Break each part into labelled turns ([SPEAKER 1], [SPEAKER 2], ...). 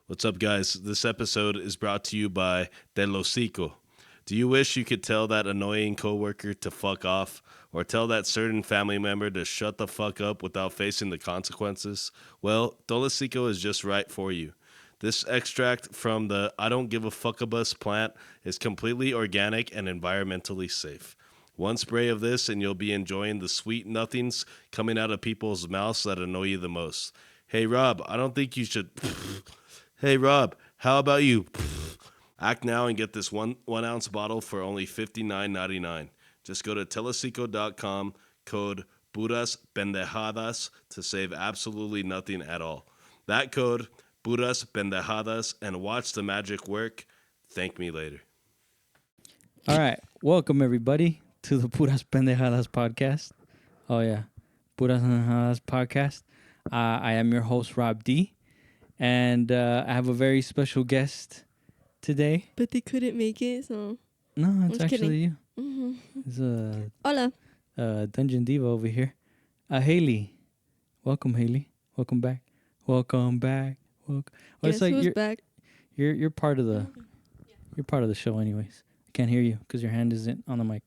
[SPEAKER 1] What's up, guys? This episode is brought to you by Del Hocico. Do you wish you could tell that annoying coworker to fuck off, or tell that certain family member to shut the fuck up without facing the consequences? Well, Del Hocico is just right for you. This extract from the I don't give a fuckabus plant is completely organic and environmentally safe. One spray of this and you'll be enjoying the sweet nothings coming out of people's mouths that annoy you the most. Hey Rob, I don't think you should. Hey Rob, how about you? Act now and get this one ounce bottle for only $59.99. Just go to telecico.com, code Puras Pendejadas to save absolutely nothing at all. That code, Puras Pendejadas, and watch the magic work. Thank me later.
[SPEAKER 2] All right. Welcome, everybody, to the Puras Pendejadas podcast. Oh, yeah. Puras Pendejadas podcast. I am your host, Rob D. And I have a very special guest today.
[SPEAKER 3] But they couldn't make it, so...
[SPEAKER 2] No, it's
[SPEAKER 3] just
[SPEAKER 2] actually
[SPEAKER 3] kidding.
[SPEAKER 2] you.
[SPEAKER 3] Mm-hmm.
[SPEAKER 2] It's
[SPEAKER 3] Hola.
[SPEAKER 2] Dungeon Diva over here. Haylee. Welcome, Haylee. Welcome back. Welcome back. Well,
[SPEAKER 3] Guess
[SPEAKER 2] it's like
[SPEAKER 3] who's back?
[SPEAKER 2] you're part of the you're part of the show, anyways. I can't hear you because your hand isn't on the mic.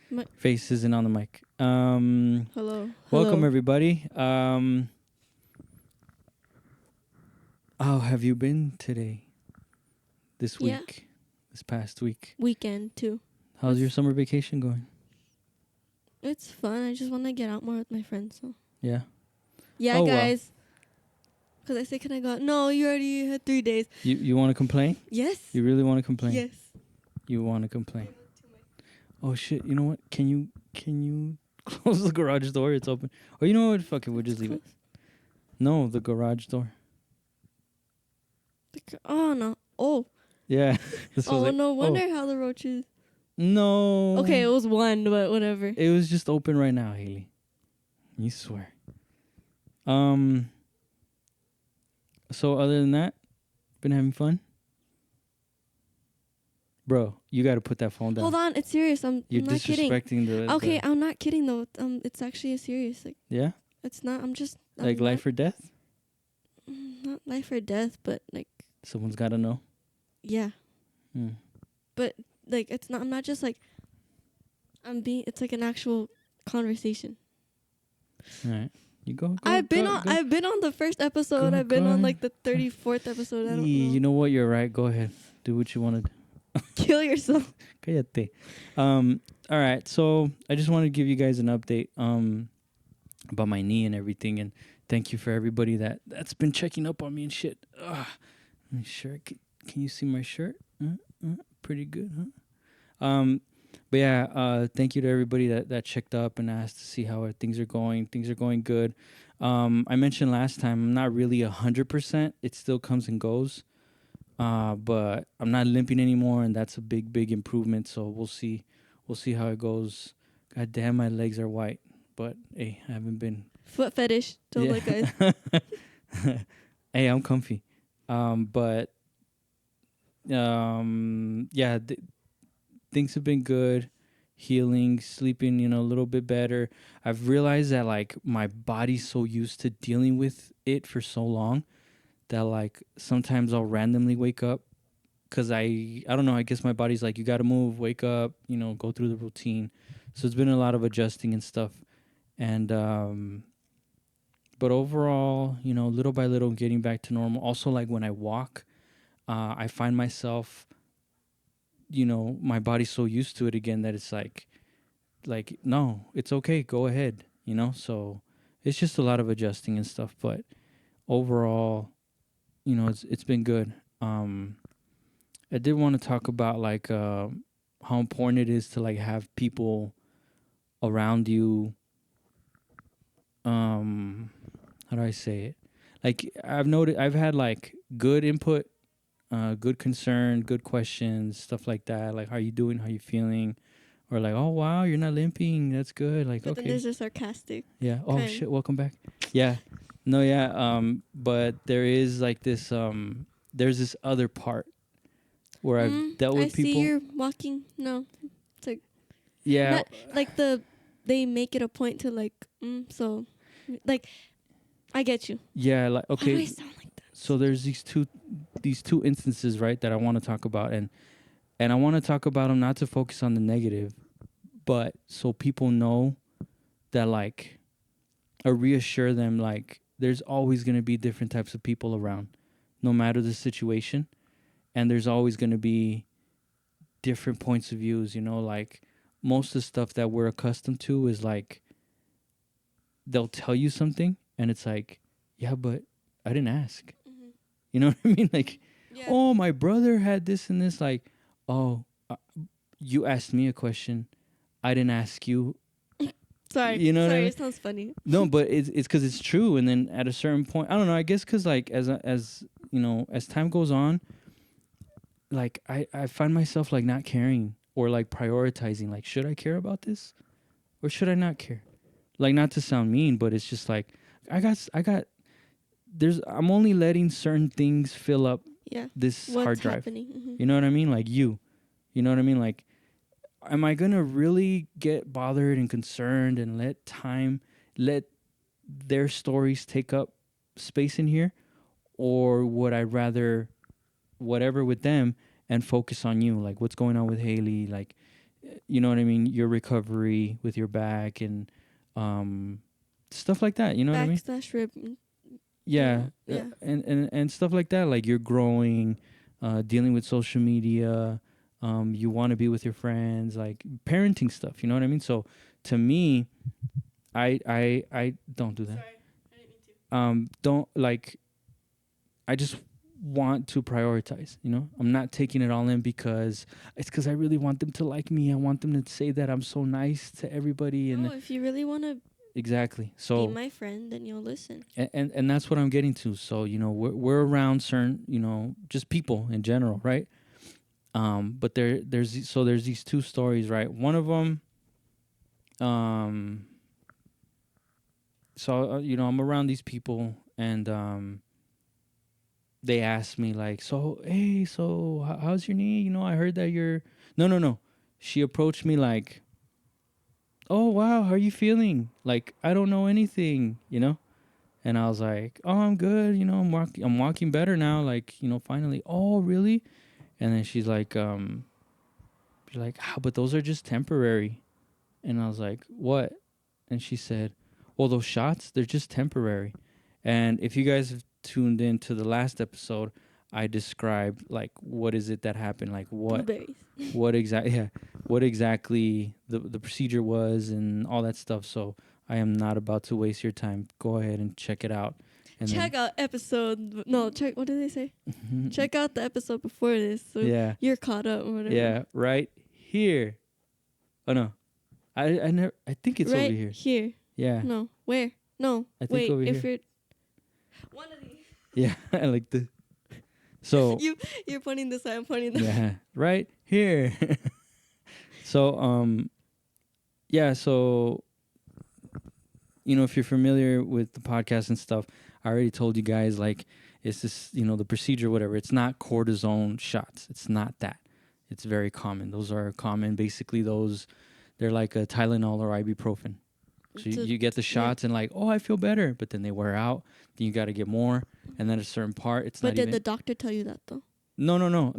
[SPEAKER 3] My-
[SPEAKER 2] Face isn't on the mic.
[SPEAKER 3] Hello.
[SPEAKER 2] Welcome, everybody. How have you been today? This week?
[SPEAKER 3] Yeah.
[SPEAKER 2] This past week?
[SPEAKER 3] Weekend, too.
[SPEAKER 2] How's your summer vacation going?
[SPEAKER 3] It's fun. I just want to get out more with my friends, so...
[SPEAKER 2] Yeah?
[SPEAKER 3] Yeah,
[SPEAKER 2] Oh, wow.
[SPEAKER 3] guys. Because I said, can I go out? No, you already had 3 days.
[SPEAKER 2] You want to complain?
[SPEAKER 3] Yes.
[SPEAKER 2] You really want to complain?
[SPEAKER 3] Yes.
[SPEAKER 2] You want to complain? Oh, shit. You know what? Can you close the garage door? It's open. Or you know what? Fuck it. We'll just leave it. No, the garage door.
[SPEAKER 3] Oh, no. Oh.
[SPEAKER 2] Yeah.
[SPEAKER 3] Oh, no wonder how the roaches...
[SPEAKER 2] No.
[SPEAKER 3] Okay, it was one, but whatever.
[SPEAKER 2] It was just open right now, Haylee. You swear. So other than that, been having fun? Bro, you got to put that phone down.
[SPEAKER 3] Hold on, it's serious. I'm
[SPEAKER 2] You're
[SPEAKER 3] not kidding.
[SPEAKER 2] disrespecting the...
[SPEAKER 3] Okay, I'm not kidding, though. It's actually serious. Like,
[SPEAKER 2] Yeah?
[SPEAKER 3] it's not... I'm
[SPEAKER 2] Like life or death?
[SPEAKER 3] Not life or death, but, like...
[SPEAKER 2] Someone's got to know.
[SPEAKER 3] Yeah.
[SPEAKER 2] Hmm.
[SPEAKER 3] But like it's not I'm not just like it's like an actual conversation.
[SPEAKER 2] All right. You go.
[SPEAKER 3] I've been on the first episode. I've been on like the 34th episode. I don't know.
[SPEAKER 2] You know what? You're right. Go ahead. Do what you want to do.
[SPEAKER 3] Kill yourself.
[SPEAKER 2] Cállate. All right. So I just want to give you guys an update about my knee and everything, and thank you for everybody that's been checking up on me and shit. My shirt. Can you see my shirt? Pretty good, huh? But yeah, thank you to everybody that checked up and asked to see how things are going. Things are going good. I mentioned last time I'm not really 100%. It still comes and goes. But I'm not limping anymore, and that's a big improvement. So we'll see. We'll see how it goes. God damn, my legs are white. But hey, I haven't been
[SPEAKER 3] Foot fetish. Told
[SPEAKER 2] Yeah.
[SPEAKER 3] like guys.
[SPEAKER 2] Hey, I'm comfy. But things have been good. Healing, sleeping, a little bit better. I've realized that like my body's so used to dealing with it for so long that like sometimes I'll randomly wake up because I don't know. I guess my body's like, you got to move, wake up, go through the routine. So it's been a lot of adjusting and stuff. And but overall, little by little, getting back to normal. Also, like when I walk, I find myself, my body's so used to it again that it's like, no, it's okay. Go ahead, So it's just a lot of adjusting and stuff. But overall, it's been good. I did want to talk about like how important it is to like have people around you. How do I say it? Like I've had like good input, good concern, good questions, stuff like that. Like, how you doing? How you feeling? Or like, oh wow, you're not limping. That's good. Like,
[SPEAKER 3] But
[SPEAKER 2] okay.
[SPEAKER 3] then there's a sarcastic.
[SPEAKER 2] Yeah. Oh
[SPEAKER 3] kind.
[SPEAKER 2] shit. Welcome back. Yeah. No. Yeah. But there is like this. There's this other part where I've dealt with people.
[SPEAKER 3] I see you're walking. No, it's like
[SPEAKER 2] Yeah.
[SPEAKER 3] not, like they make it a point to like. So, like, I get you.
[SPEAKER 2] Yeah. Like
[SPEAKER 3] Why do I
[SPEAKER 2] okay.
[SPEAKER 3] sound like that?
[SPEAKER 2] So there's these two these two instances, right, that I want to talk about, and I want to talk about them not to focus on the negative, but so people know that, like, or reassure them, like, there's always going to be different types of people around, no matter the situation, and there's always going to be different points of views. You know, like most of the stuff that we're accustomed to is like they'll tell you something, and it's like, yeah, but I didn't ask.
[SPEAKER 3] Mhm.
[SPEAKER 2] You know what I mean? Like,
[SPEAKER 3] Yeah.
[SPEAKER 2] oh, my brother had this and this. Like, oh, you asked me a question. I didn't ask you.
[SPEAKER 3] Sorry.
[SPEAKER 2] You know what I
[SPEAKER 3] Sorry,
[SPEAKER 2] mean?
[SPEAKER 3] it sounds funny.
[SPEAKER 2] No, but it's because it's true. And then at a certain point, I don't know. I guess because like as you know, as time goes on, like I find myself like not caring or like prioritizing. Like, should I care about this or should I not care? Like, not to sound mean, but it's just like I got. I'm only letting certain things fill up
[SPEAKER 3] Yeah.
[SPEAKER 2] this
[SPEAKER 3] What's
[SPEAKER 2] hard drive.
[SPEAKER 3] happening? Mm-hmm.
[SPEAKER 2] You know what I mean? Like you know what I mean? Like, am I gonna really get bothered and concerned and let their stories take up space in here, or would I rather whatever with them and focus on you, like what's going on with Haylee, like, you know what I mean, your recovery with your back and stuff like that. You know what I mean?
[SPEAKER 3] Backslash rib.
[SPEAKER 2] Yeah,
[SPEAKER 3] Yeah.
[SPEAKER 2] and stuff like that. Like, you're growing, dealing with social media. You want to be with your friends, like parenting stuff. You know what I mean? So to me, I don't do that.
[SPEAKER 3] Sorry, I didn't mean to.
[SPEAKER 2] Don't like. I just want to prioritize. You know, I'm not taking it all in because I really want them to like me. I want them to say that I'm so nice to everybody. And
[SPEAKER 3] No, if you really want to
[SPEAKER 2] exactly. So
[SPEAKER 3] be my friend, then you'll listen.
[SPEAKER 2] and that's what I'm getting to. So, you know, we're around certain, you know, just people in general, right? But there's these two stories, right? One of them, so you know, I'm around these people, and they asked me like, so hey, so how's your knee? You know, I heard that you're no. She approached me like, oh wow, how are you feeling? Like, I don't know anything, you know. And I was like, oh, I'm good. You know, I'm walking better now. Like, you know, finally. Oh, really? And then she's like, but those are just temporary. And I was like, what? And she said, well, those shots, they're just temporary. And if you guys have tuned in to the last episode, I described like what is it that happened, like
[SPEAKER 3] Blueberries.
[SPEAKER 2] what exactly the procedure was and all that stuff. So I am not about to waste your time. Go ahead and check it out. And
[SPEAKER 3] Check out episode. No, check. What did they say?
[SPEAKER 2] then,
[SPEAKER 3] Check out the episode before this. So
[SPEAKER 2] yeah,
[SPEAKER 3] you're caught up or whatever.
[SPEAKER 2] yeah, right here. Oh no, I never. I think it's
[SPEAKER 3] right
[SPEAKER 2] over here.
[SPEAKER 3] Here.
[SPEAKER 2] Yeah,
[SPEAKER 3] No. Where? No.
[SPEAKER 2] I think
[SPEAKER 3] Wait.
[SPEAKER 2] over
[SPEAKER 3] If
[SPEAKER 2] here.
[SPEAKER 3] you're one of these.
[SPEAKER 2] Yeah, I like the. So
[SPEAKER 3] You're pointing this way. I'm pointing this.
[SPEAKER 2] yeah, right here. So yeah, so you know, if you're familiar with the podcast and stuff, I already told you guys, like, it's this, you know, the procedure, whatever. It's not cortisone shots. It's not that. It's very common. Those are common. Basically, they're like a Tylenol or ibuprofen. So you get the shots and like, oh, I feel better, but then they wear out. Then you got to get more, and then at a certain part, it's
[SPEAKER 3] But
[SPEAKER 2] not
[SPEAKER 3] did
[SPEAKER 2] even.
[SPEAKER 3] the doctor tell you that though?
[SPEAKER 2] No.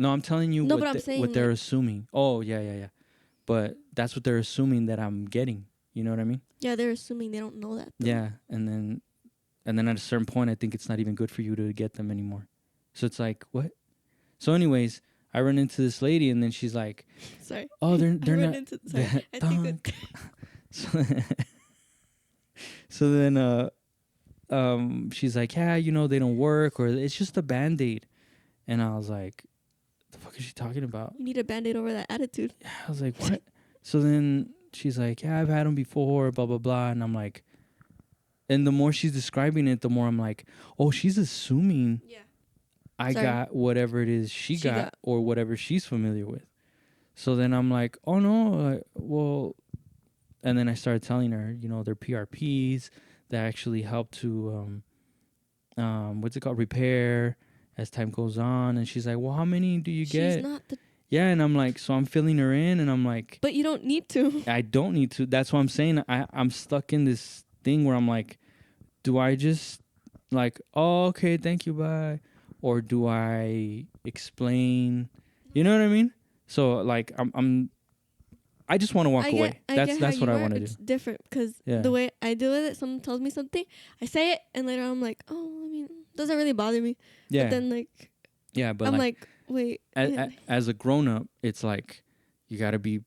[SPEAKER 2] I'm telling you
[SPEAKER 3] No,
[SPEAKER 2] what,
[SPEAKER 3] but I'm saying,
[SPEAKER 2] what they're
[SPEAKER 3] like-
[SPEAKER 2] assuming. Oh, yeah. But that's what they're assuming that I'm getting. You know what I mean?
[SPEAKER 3] Yeah, they're assuming they don't know that. Though.
[SPEAKER 2] Yeah, and then at a certain point, I think it's not even good for you to get them anymore. So it's like, what? So anyways, I run into this lady, and then she's like,
[SPEAKER 3] Sorry.
[SPEAKER 2] oh, they're
[SPEAKER 3] I ran
[SPEAKER 2] not.
[SPEAKER 3] into. Sorry. I think that.
[SPEAKER 2] So then she's like, yeah, you know, they don't work, or it's just a Band-Aid. And I was like, the fuck is she talking about?
[SPEAKER 3] You need a Band-Aid over that attitude.
[SPEAKER 2] I was like, what? So then she's like, yeah, I've had them before, blah, blah, blah. And I'm like, and the more she's describing it, the more I'm like, oh, she's assuming
[SPEAKER 3] Yeah.
[SPEAKER 2] I
[SPEAKER 3] Sorry.
[SPEAKER 2] got whatever it is she
[SPEAKER 3] She
[SPEAKER 2] got
[SPEAKER 3] got.
[SPEAKER 2] or whatever she's familiar with. So then I'm like, oh, no, well, and then I started telling her, you know, they're PRPs that actually help to, what's it called, repair as time goes on. And she's like, well, how many do you get?
[SPEAKER 3] She's not the.
[SPEAKER 2] Yeah, and I'm like, so I'm filling her in, and I'm like,
[SPEAKER 3] But you don't need to.
[SPEAKER 2] I don't need to. That's what I'm saying. I'm stuck in this thing where I'm like, do I just like, oh, okay, thank you, bye, or do I explain? You know what I mean? So like I just want to walk away.
[SPEAKER 3] I get how
[SPEAKER 2] That's what
[SPEAKER 3] you
[SPEAKER 2] I
[SPEAKER 3] are.
[SPEAKER 2] want to do.
[SPEAKER 3] It's different because
[SPEAKER 2] Yeah.
[SPEAKER 3] the way I deal with it, someone tells me something, I say it, and later I'm like, oh, I mean, doesn't really bother me.
[SPEAKER 2] Yeah.
[SPEAKER 3] But then like,
[SPEAKER 2] Yeah, but
[SPEAKER 3] I'm
[SPEAKER 2] like
[SPEAKER 3] like wait.
[SPEAKER 2] as a grown up, it's like you got to be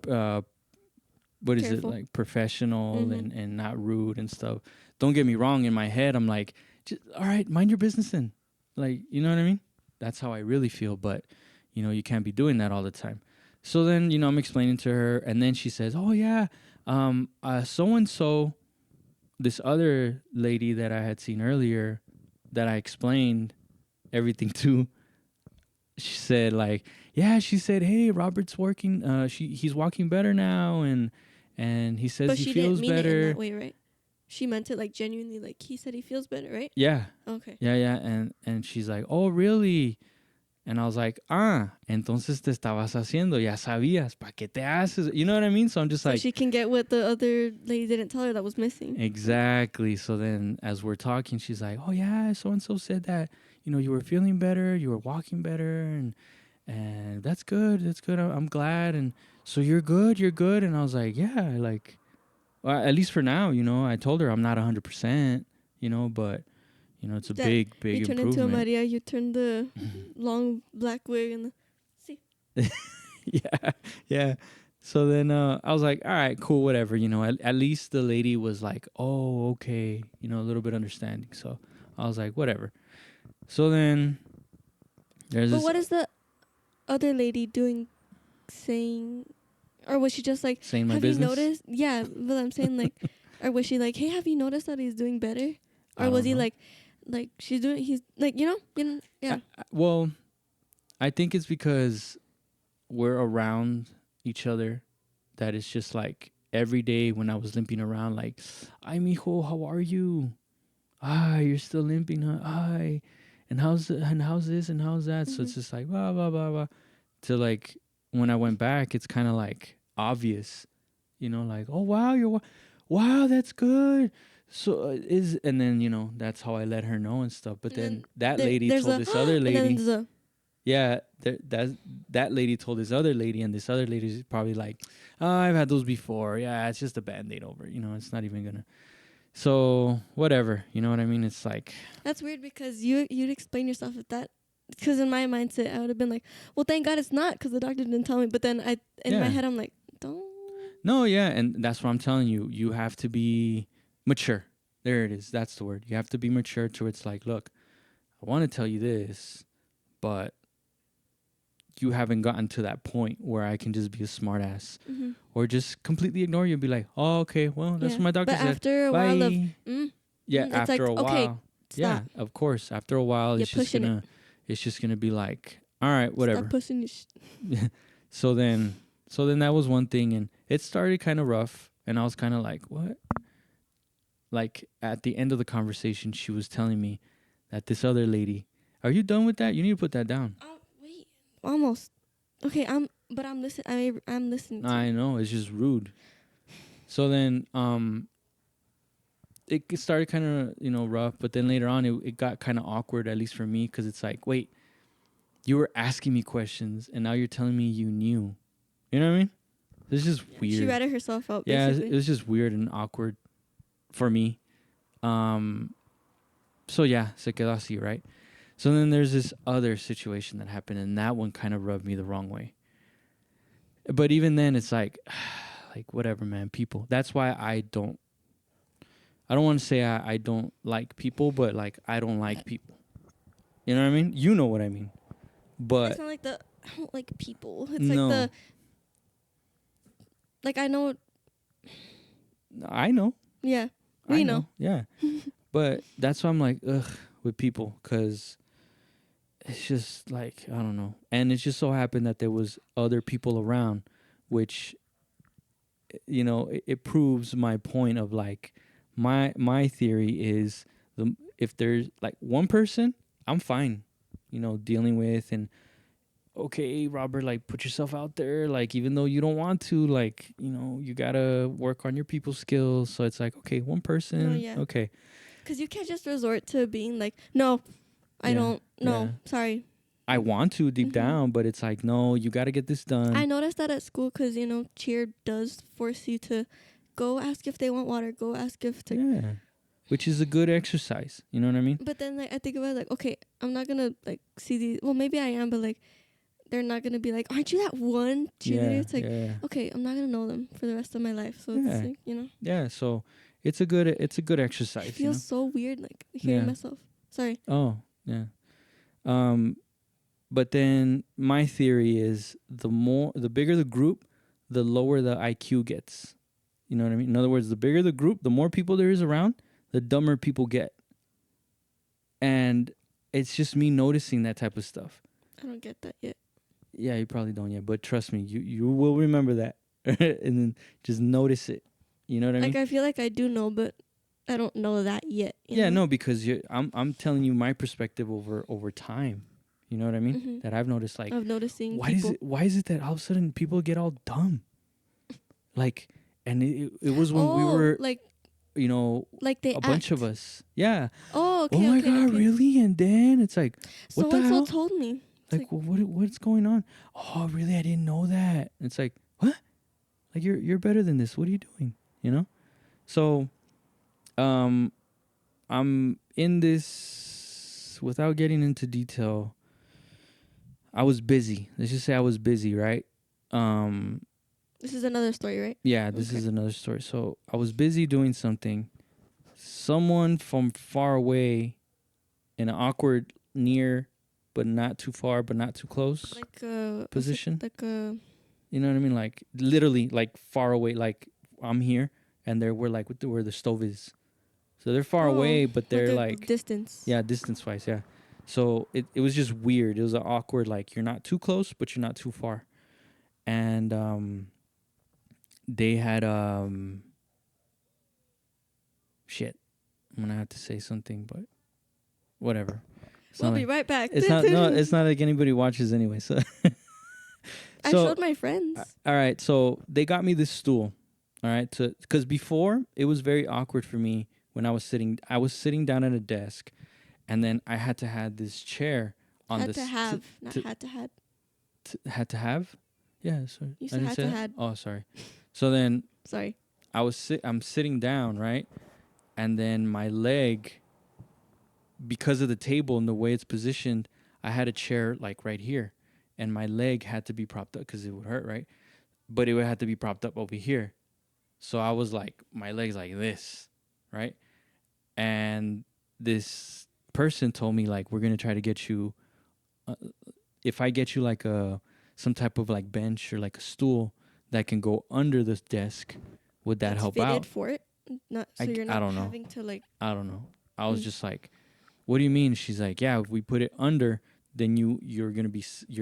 [SPEAKER 2] what is
[SPEAKER 3] Careful.
[SPEAKER 2] it, like professional
[SPEAKER 3] Mhm.
[SPEAKER 2] and not rude and stuff. Don't get me wrong, in my head I'm like, just, all right, mind your business then. Like, you know what I mean? That's how I really feel, but you know, you can't be doing that all the time. So then, you know, I'm explaining to her, and then she says, "Oh yeah, so and so, this other lady that I had seen earlier, that I explained everything to, she said like, yeah, she said, hey, Robert's working. He's walking better now, and he says
[SPEAKER 3] But
[SPEAKER 2] he
[SPEAKER 3] she didn't
[SPEAKER 2] feels
[SPEAKER 3] mean it in
[SPEAKER 2] better.
[SPEAKER 3] that way, right? She meant it like genuinely, like he said he feels better, right?
[SPEAKER 2] Yeah,
[SPEAKER 3] Okay.
[SPEAKER 2] yeah, and she's like, oh really? And I was like, entonces te estabas haciendo, ya sabías, ¿para qué te haces? You know what I mean? So I'm just
[SPEAKER 3] So
[SPEAKER 2] like,
[SPEAKER 3] she can get what the other lady didn't tell her that was missing.
[SPEAKER 2] exactly. So then as we're talking, she's like, oh yeah, so and so said that, you know, you were feeling better, you were walking better, and that's good. That's good. I'm glad. And so you're good. You're good. And I was like, yeah, like, well, at least for now, you know. I told her I'm not 100%, you know, but you know, it's a
[SPEAKER 3] That
[SPEAKER 2] big
[SPEAKER 3] you turn into a
[SPEAKER 2] improvement.
[SPEAKER 3] Maria, you turn the long black wig and see.
[SPEAKER 2] Yeah, yeah. So then I was like, all right, cool, whatever. You know, at least the lady was like, oh, okay, you know, a little bit understanding. So I was like, whatever. So then there's
[SPEAKER 3] But
[SPEAKER 2] this
[SPEAKER 3] what is the other lady doing, saying, or was she just like,
[SPEAKER 2] saying my
[SPEAKER 3] have
[SPEAKER 2] business.
[SPEAKER 3] you noticed? Yeah, but I'm saying like, or was she like, hey, have you noticed that he's doing better?
[SPEAKER 2] I
[SPEAKER 3] Or was
[SPEAKER 2] don't
[SPEAKER 3] he
[SPEAKER 2] know.
[SPEAKER 3] like she's doing, he's like, yeah.
[SPEAKER 2] Well, I think it's because we're around each other that it's just like every day when I was limping around, like, ay, mijo, how are you? Ay, you're still limping, huh? Ay, and how's this and how's that? So it's
[SPEAKER 3] Mhm.
[SPEAKER 2] just like blah blah blah blah. To like when I went back, it's kind of like obvious, you know, like, oh wow, wow, that's good. So and then, you know, that's how I let her know and stuff. But
[SPEAKER 3] And
[SPEAKER 2] then
[SPEAKER 3] then
[SPEAKER 2] that lady
[SPEAKER 3] there's
[SPEAKER 2] told
[SPEAKER 3] a
[SPEAKER 2] this other
[SPEAKER 3] and then
[SPEAKER 2] lady,
[SPEAKER 3] there's a
[SPEAKER 2] yeah, that lady told this other lady, and this other lady's probably like, oh, I've had those before. Yeah, it's just a band-aid over it. You know, it's not even gonna. So whatever, you know what I mean? It's like,
[SPEAKER 3] that's weird because you'd explain yourself with that. Because in my mindset, I would have been like, well, thank God it's not because the doctor didn't tell me. But then in my
[SPEAKER 2] yeah,
[SPEAKER 3] head, I'm like, don't.
[SPEAKER 2] no, yeah, and that's what I'm telling you. You have to be mature. There it is. That's the word. You have to be mature to it's like, look, I want to tell you this, but you haven't gotten to that point where I can just be a smartass
[SPEAKER 3] Mm-hmm.
[SPEAKER 2] or just completely ignore you and be like, oh, okay, well, that's what my doctor
[SPEAKER 3] But
[SPEAKER 2] said.
[SPEAKER 3] after a
[SPEAKER 2] Bye.
[SPEAKER 3] while of,
[SPEAKER 2] Yeah,
[SPEAKER 3] it's
[SPEAKER 2] after
[SPEAKER 3] like,
[SPEAKER 2] a
[SPEAKER 3] okay,
[SPEAKER 2] while.
[SPEAKER 3] stop.
[SPEAKER 2] Yeah, of course. After a while,
[SPEAKER 3] You're
[SPEAKER 2] it's just
[SPEAKER 3] pushing
[SPEAKER 2] gonna, it's just gonna be like, all right, whatever.
[SPEAKER 3] Stop pushing your
[SPEAKER 2] so then, that was one thing, and it started kind of rough, and I was kind of like, what? Like at the end of the conversation, she was telling me that this other lady, are you done with that? You need to put that down.
[SPEAKER 3] Oh, wait. Almost. Okay, I'm listening. I'm listening to you.
[SPEAKER 2] I know, it's just rude. So then, it started kind of, you know, rough, but then later on, it got kind of awkward, at least for me, because it's like, wait, you were asking me questions, and now you're telling me you knew. You know what I mean? It's just weird.
[SPEAKER 3] She ratted herself out,
[SPEAKER 2] Yeah,
[SPEAKER 3] basically.
[SPEAKER 2] it was just weird and awkward for me. So yeah, se quedó así, right? So then there's this other situation that happened, and that one kind of rubbed me the wrong way. But even then, it's like whatever, man. People. That's why I don't want to say I don't like people, but like I don't like people. You know what I mean? You know what I mean. But
[SPEAKER 3] It's not like I don't like people. It's
[SPEAKER 2] no,
[SPEAKER 3] I know.
[SPEAKER 2] I know.
[SPEAKER 3] Yeah,
[SPEAKER 2] I
[SPEAKER 3] we know.
[SPEAKER 2] Yeah. But that's why I'm like, ugh, with people, because it's just like, I don't know. And it just so happened that there was other people around, which, you know, it proves my point of like, my theory is if there's like one person, I'm fine, you know, dealing with, and okay, Robert, like put yourself out there, like even though you don't want to, like, you know, you gotta work on your people skills. So it's like, okay, one person,
[SPEAKER 3] No, yeah.
[SPEAKER 2] okay.
[SPEAKER 3] Because you can't just resort to being like, no, I don't. No,
[SPEAKER 2] yeah.
[SPEAKER 3] sorry.
[SPEAKER 2] I want to deep down, but it's like, no, you got to get this done.
[SPEAKER 3] I noticed that at school because, cheer does force you to go ask if they want water, go ask if to.
[SPEAKER 2] Yeah, which is a good exercise. You know what I mean?
[SPEAKER 3] But then I think about it, like, okay, I'm not going to like see these. Well, maybe I am, but like they're not going to be like, aren't you that one cheerleader? It's like, okay, I'm not going to know them for the rest of my life. So it's like,
[SPEAKER 2] Yeah, so it's a good exercise.
[SPEAKER 3] I feel so weird like hearing myself. Sorry.
[SPEAKER 2] Oh, yeah. But then my theory is the bigger the group, the lower the IQ gets. You know what I mean? In other words, the bigger the group, the more people there is around, the dumber people get. And it's just me noticing that type of stuff.
[SPEAKER 3] I don't get that yet.
[SPEAKER 2] Yeah, you probably don't yet, but trust me, you will remember that. And then just notice it. You know what I mean?
[SPEAKER 3] Like I feel like I do know, but I don't know that yet.
[SPEAKER 2] No, because I'm telling you my perspective over time. You know what I mean?
[SPEAKER 3] Mm-hmm.
[SPEAKER 2] That I've noticed, like,
[SPEAKER 3] of noticing
[SPEAKER 2] why is it that all of a sudden people get all dumb? Like, and it was when we were
[SPEAKER 3] like,
[SPEAKER 2] like
[SPEAKER 3] they
[SPEAKER 2] a bunch of us. Yeah.
[SPEAKER 3] Oh, okay.
[SPEAKER 2] Oh my God, really? And then it's like, what the hell?
[SPEAKER 3] told me.
[SPEAKER 2] Like, what's going on? Oh, really? I didn't know that. It's like, what? Like, you're better than this. What are you doing? You know? So, I'm in this without getting into detail. I was busy. Let's just say I was busy, right?
[SPEAKER 3] This is another story, right?
[SPEAKER 2] Yeah, this is another story. So I was busy doing something. Someone from far away, in an awkward, near, but not too far, but not too close,
[SPEAKER 3] like
[SPEAKER 2] position.
[SPEAKER 3] Like
[SPEAKER 2] you know what I mean? Like literally, like far away. Like I'm here, and we're like where the stove is. So they're far away, but they're like
[SPEAKER 3] distance.
[SPEAKER 2] Yeah, distance-wise, yeah. So it was just weird. It was an awkward, like you're not too close, but you're not too far. And they had shit. I'm gonna have to say something, but whatever.
[SPEAKER 3] We'll be right back.
[SPEAKER 2] It's not it's not like anybody watches anyway. So
[SPEAKER 3] I showed my friends.
[SPEAKER 2] All right, so they got me this stool. All right, because before it was very awkward for me when I was sitting down at a desk, and then I had to have this chair on
[SPEAKER 3] had to have.
[SPEAKER 2] Yeah, sorry.
[SPEAKER 3] You said had to had.
[SPEAKER 2] Oh, sorry. So then
[SPEAKER 3] sorry.
[SPEAKER 2] I'm sitting down, right? And then my leg, because of the table and the way it's positioned, I had a chair like right here, and my leg had to be propped up because it would hurt, right? But it would have to be propped up over here. So I was like, my leg's like this, right? And this person told me, like, we're gonna try to get you, if I get you like some type of like bench or like a stool that can go under this desk, would that help out?
[SPEAKER 3] For it, not so you're not
[SPEAKER 2] I don't know.
[SPEAKER 3] having to like.
[SPEAKER 2] I don't know. I was just like, what do you mean? She's like, yeah, if we put it under, then your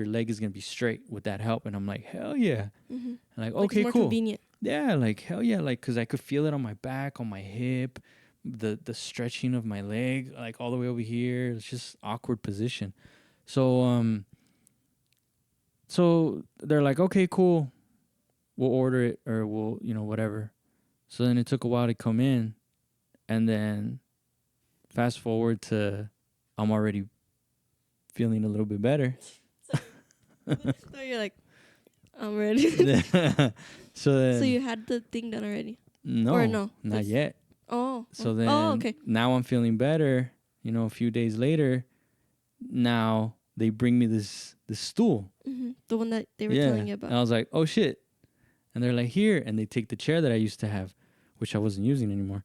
[SPEAKER 2] leg is gonna be straight. Would that help? And I'm like, hell yeah.
[SPEAKER 3] Mm-hmm.
[SPEAKER 2] I'm like,
[SPEAKER 3] like
[SPEAKER 2] okay,
[SPEAKER 3] it's more
[SPEAKER 2] cool.
[SPEAKER 3] Convenient.
[SPEAKER 2] Yeah, like hell yeah, like because I could feel it on my back, on my hip, the stretching of my leg, like all the way over here. It's just awkward position. So so they're like, okay, cool, we'll order it or we'll whatever. So then it took a while to come in, and then fast forward to I'm already feeling a little bit better.
[SPEAKER 3] So you're like, I'm ready.
[SPEAKER 2] So
[SPEAKER 3] you had the thing done already?
[SPEAKER 2] No,
[SPEAKER 3] or no,
[SPEAKER 2] not yet.
[SPEAKER 3] Oh.
[SPEAKER 2] So then,
[SPEAKER 3] okay.
[SPEAKER 2] Now I'm feeling better. A few days later, now they bring me this stool.
[SPEAKER 3] Mm-hmm. The one that they were telling you about.
[SPEAKER 2] And I was like, oh shit. And they're like, here. And they take the chair that I used to have, which I wasn't using anymore.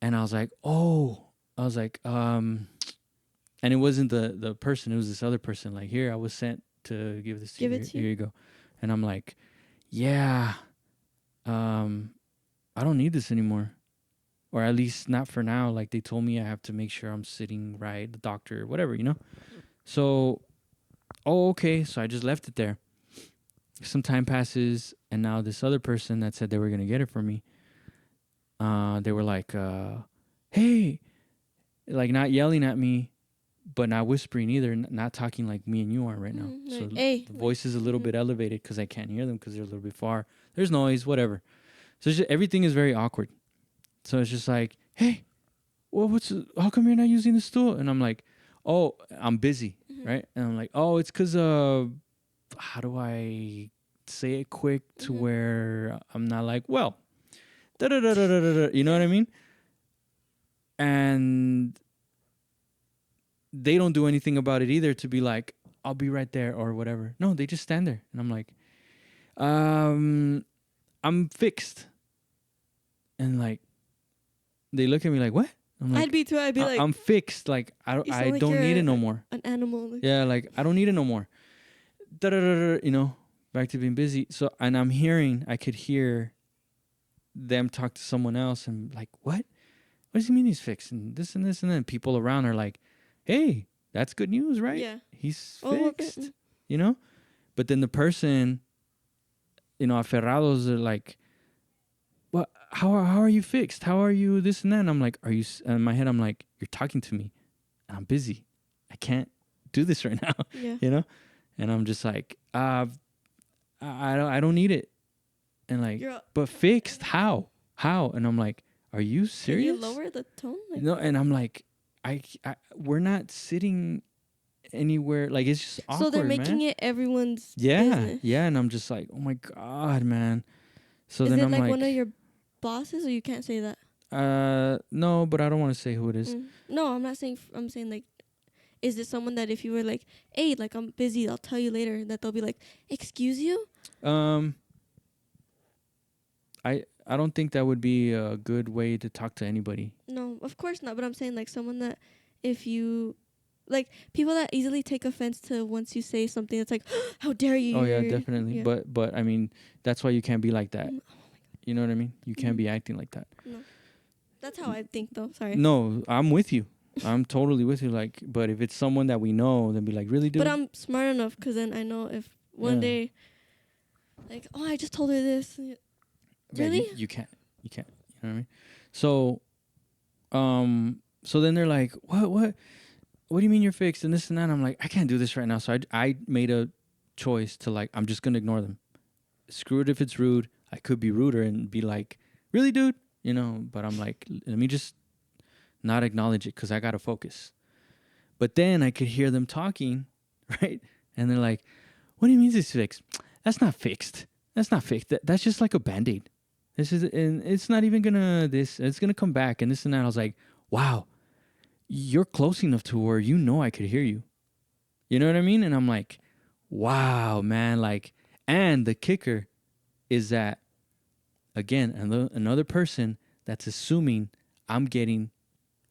[SPEAKER 2] And I was like, and it wasn't the person, it was this other person. Like, here, I was sent to give this to you. Here you go. And I'm like, yeah, I don't need this anymore. Or at least not for now. Like, they told me I have to make sure I'm sitting right, the doctor, whatever, So, okay. So I just left it there. Some time passes, and now this other person that said they were going to get it for me, they were like, hey, like not yelling at me, but not whispering either, not talking like me and you are right now. So
[SPEAKER 3] hey.
[SPEAKER 2] the voice is a little bit elevated because I can't hear them because they're a little bit far. There's noise, whatever. So it's just, everything is very awkward. So it's just like, hey, well, how come you're not using the stool? And I'm like, oh, I'm busy,
[SPEAKER 3] Mhm.
[SPEAKER 2] right? And I'm like, oh, it's because how do I say it quick to
[SPEAKER 3] Mhm.
[SPEAKER 2] where I'm not like, well, da da da da da da. You know what I mean? And they don't do anything about it either to be like, I'll be right there or whatever. No, they just stand there, and I'm like, I'm fixed, and like they look at me like, what? I'm like,
[SPEAKER 3] I'd be too. I'd be like,
[SPEAKER 2] I'm fixed. Like
[SPEAKER 3] you
[SPEAKER 2] I
[SPEAKER 3] sound like
[SPEAKER 2] don't need it no
[SPEAKER 3] you're
[SPEAKER 2] more.
[SPEAKER 3] an animal. Like,
[SPEAKER 2] Yeah, like I don't need it no more. Da da da da. You know, back to being busy. So and I could hear them talk to someone else and like, what? What does he mean he's fixed? And this and this and then people around are like, hey, that's good news, right?
[SPEAKER 3] yeah.
[SPEAKER 2] He's
[SPEAKER 3] Oh, okay.
[SPEAKER 2] fixed. You know? But then the person, you know, aferrados are like, what? How are you fixed? How are you this and that? And I'm like, are you? And in my head, I'm like, you're talking to me, and I'm busy. I can't do this right now.
[SPEAKER 3] Yeah.
[SPEAKER 2] You know? And I'm just like, I don't need it. And like, but fixed? How? And I'm like, are you serious?
[SPEAKER 3] Can you lower the tone? Like,
[SPEAKER 2] No, and I'm like, we're not sitting anywhere. Like it's just awkward,
[SPEAKER 3] so they're making
[SPEAKER 2] man.
[SPEAKER 3] it everyone's business.
[SPEAKER 2] Yeah, and I'm just like, oh my god, man. So
[SPEAKER 3] Is
[SPEAKER 2] then
[SPEAKER 3] it
[SPEAKER 2] I'm
[SPEAKER 3] like
[SPEAKER 2] like,
[SPEAKER 3] one of your bosses, or you can't say that?
[SPEAKER 2] no, but I don't want to say who it is.
[SPEAKER 3] No, I'm not saying. I'm saying like, is it someone that if you were like, hey, like I'm busy, I'll tell you later, that they'll be like, excuse you?
[SPEAKER 2] I don't think that would be a good way to talk to anybody.
[SPEAKER 3] No, of course not. But I'm saying like someone that if you like people that easily take offense to once you say something that's like, how dare you?
[SPEAKER 2] Oh yeah, definitely.
[SPEAKER 3] Yeah.
[SPEAKER 2] But I mean, that's why you can't be like that.
[SPEAKER 3] Oh
[SPEAKER 2] You know what I mean? You can't be acting like that.
[SPEAKER 3] No. That's how I think though. Sorry.
[SPEAKER 2] No, I'm with you. I'm totally with you. Like, but if it's someone that we know, then be like, really, dude?
[SPEAKER 3] But I'm smart enough because then I know if one day, like, oh, I just told her this. Really?
[SPEAKER 2] You can't. You can't. You know what I mean? So, so then they're like, what do you mean you're fixed and this and that? And I'm like, I can't do this right now. So I made a choice to like, I'm just going to ignore them. Screw it if it's rude. I could be ruder and be like, really, dude? You know, but I'm like, let me just not acknowledge it because I got to focus. But then I could hear them talking, right? And they're like, what do you mean it's fixed? That's not fixed. That's not fixed. That's just like a Band-Aid. This is, and it's not even gonna, it's gonna come back and this and that. I was like, wow, you're close enough to where you know I could hear you. You know what I mean? And I'm like, wow, man. Like, and the kicker is that, again, another person that's assuming I'm getting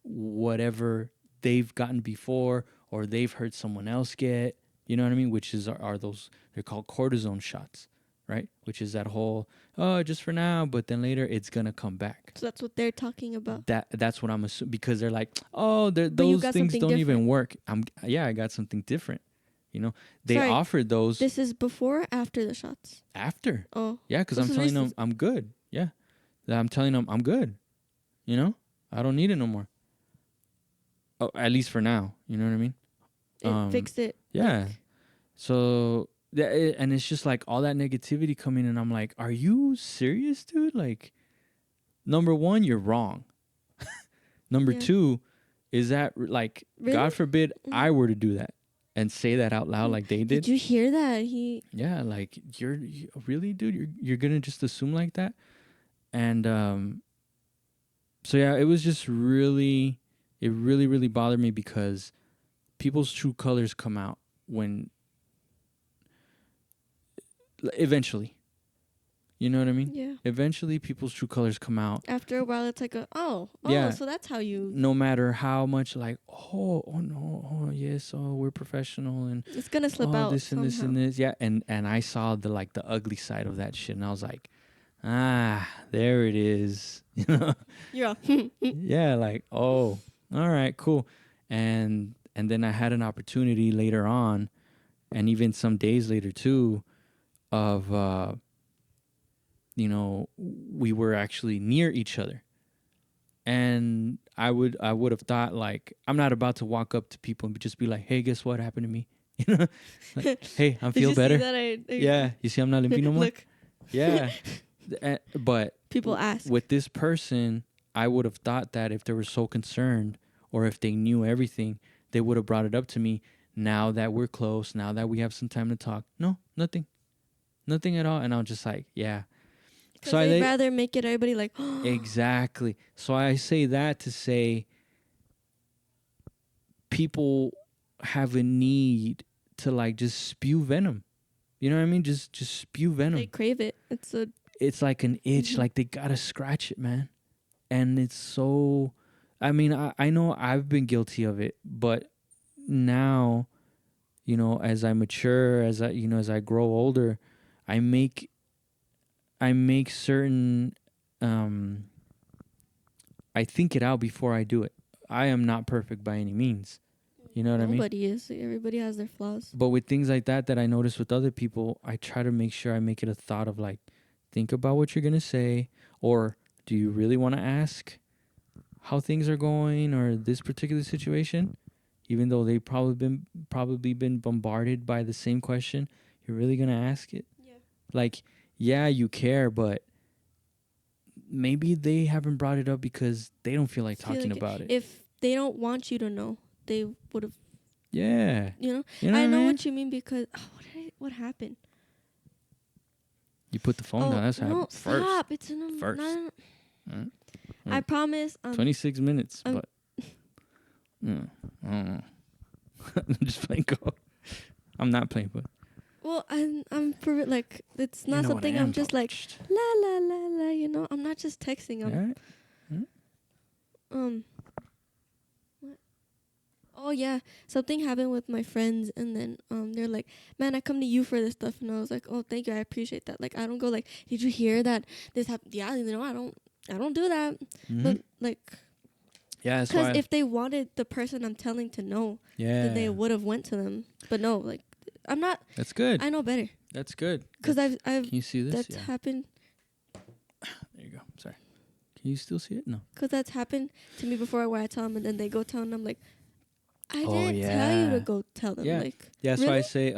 [SPEAKER 2] whatever they've gotten before or they've heard someone else get. You know what I mean? Which are those, they're called cortisone shots. Right, which is that whole just for now, but then later it's gonna come back.
[SPEAKER 3] So that's what they're talking about.
[SPEAKER 2] That's what I'm assuming because they're like, those things don't even work. I got something different. You know, they offered those.
[SPEAKER 3] This is before or after the shots?
[SPEAKER 2] After.
[SPEAKER 3] Oh.
[SPEAKER 2] Yeah, because I'm telling them I'm good. Yeah, I'm telling them I'm good. You know, I don't need it no more. Oh, at least for now. You know what I mean?
[SPEAKER 3] It fixed it.
[SPEAKER 2] Yeah.
[SPEAKER 3] Like,
[SPEAKER 2] so. Yeah, and it's just like all that negativity coming in. I'm like, are you serious, dude? Like, number one, you're wrong. Number two, is that like, really? God forbid I were to do that and say that out loud like they did.
[SPEAKER 3] Did you hear that?
[SPEAKER 2] Yeah, like you're really, dude. You're gonna just assume like that, and so yeah, it was just really, it really bothered me because people's true colors come out when. Eventually. You know what I mean?
[SPEAKER 3] Yeah.
[SPEAKER 2] Eventually, people's true colors come out.
[SPEAKER 3] After a while, it's like
[SPEAKER 2] yeah.
[SPEAKER 3] So that's how you...
[SPEAKER 2] No matter how much like, yes, we're professional. And
[SPEAKER 3] it's going to slip out
[SPEAKER 2] this
[SPEAKER 3] somehow.
[SPEAKER 2] and this and this. Yeah, and I saw the ugly side of that shit. And I was like, there it is. You know?
[SPEAKER 3] Yeah.
[SPEAKER 2] Yeah, like, all right, cool. And then I had an opportunity later on, and even some days later too, of we were actually near each other, and I would have thought like I'm not about to walk up to people and just be like, hey, guess what happened to me? You know, like, hey, I feel better. Yeah, you see I'm not limping no more.
[SPEAKER 3] Look.
[SPEAKER 2] Yeah. But
[SPEAKER 3] people ask
[SPEAKER 2] with this person, I would have thought that if they were so concerned or if they knew everything, they would have brought it up to me now that we're close, now that we have some time to talk. No, nothing at all. And I'm just like, yeah.
[SPEAKER 3] So I'd rather make it everybody like,
[SPEAKER 2] exactly. So I say that to say people have a need to like just spew venom. You know what I mean? Just spew venom.
[SPEAKER 3] they crave it.
[SPEAKER 2] It's like an itch, like they gotta scratch it, man. And it's so, I mean, I know I've been guilty of it, but now, you know, as I mature, as I grow older, I make certain, I think it out before I do it. I am not perfect by any means. You know what I mean?
[SPEAKER 3] Nobody is. Everybody has their flaws.
[SPEAKER 2] But with things like that I notice with other people, I try to make sure I make it a thought of like, think about what you're going to say, or do you really want to ask how things are going or this particular situation? Even though they've probably been bombarded by the same question, you're really going to ask it?
[SPEAKER 3] Yeah.
[SPEAKER 2] Like, yeah, you care, but maybe they haven't brought it up because they don't feel like talking about it.
[SPEAKER 3] If they don't want you to know, they would have.
[SPEAKER 2] Yeah.
[SPEAKER 3] You know
[SPEAKER 2] I
[SPEAKER 3] know what you mean because what happened?
[SPEAKER 2] You put the phone down. That's
[SPEAKER 3] no,
[SPEAKER 2] happened first.
[SPEAKER 3] Stop. It's in
[SPEAKER 2] first.
[SPEAKER 3] I promise.
[SPEAKER 2] 26 minutes, but I don't know. I'm just playing golf. I'm not playing, but.
[SPEAKER 3] Well, I'm for like it's not something I'm just like la la la la. You know, I'm not just texting. What? Oh yeah, something happened with my friends, and then they're like, "Man, I come to you for this stuff," and I was like, "Oh, thank you, I appreciate that." Like, I don't go like, "Did you hear that this happened?" Yeah, you know, I don't do that.
[SPEAKER 2] Mm-hmm.
[SPEAKER 3] But like,
[SPEAKER 2] yeah, because
[SPEAKER 3] if they wanted the person I'm telling to know, then they would have went to them. But no, like, I'm not.
[SPEAKER 2] That's good.
[SPEAKER 3] I know better.
[SPEAKER 2] That's good.
[SPEAKER 3] Because I've.
[SPEAKER 2] Can you see this?
[SPEAKER 3] That's happened.
[SPEAKER 2] There you go. Sorry. Can you still see it? No.
[SPEAKER 3] Because that's happened to me before, where I tell them and then they go tell them. I'm like, I didn't tell you to go tell them.
[SPEAKER 2] Yeah.
[SPEAKER 3] Like,
[SPEAKER 2] yeah. That's
[SPEAKER 3] really?
[SPEAKER 2] why I say,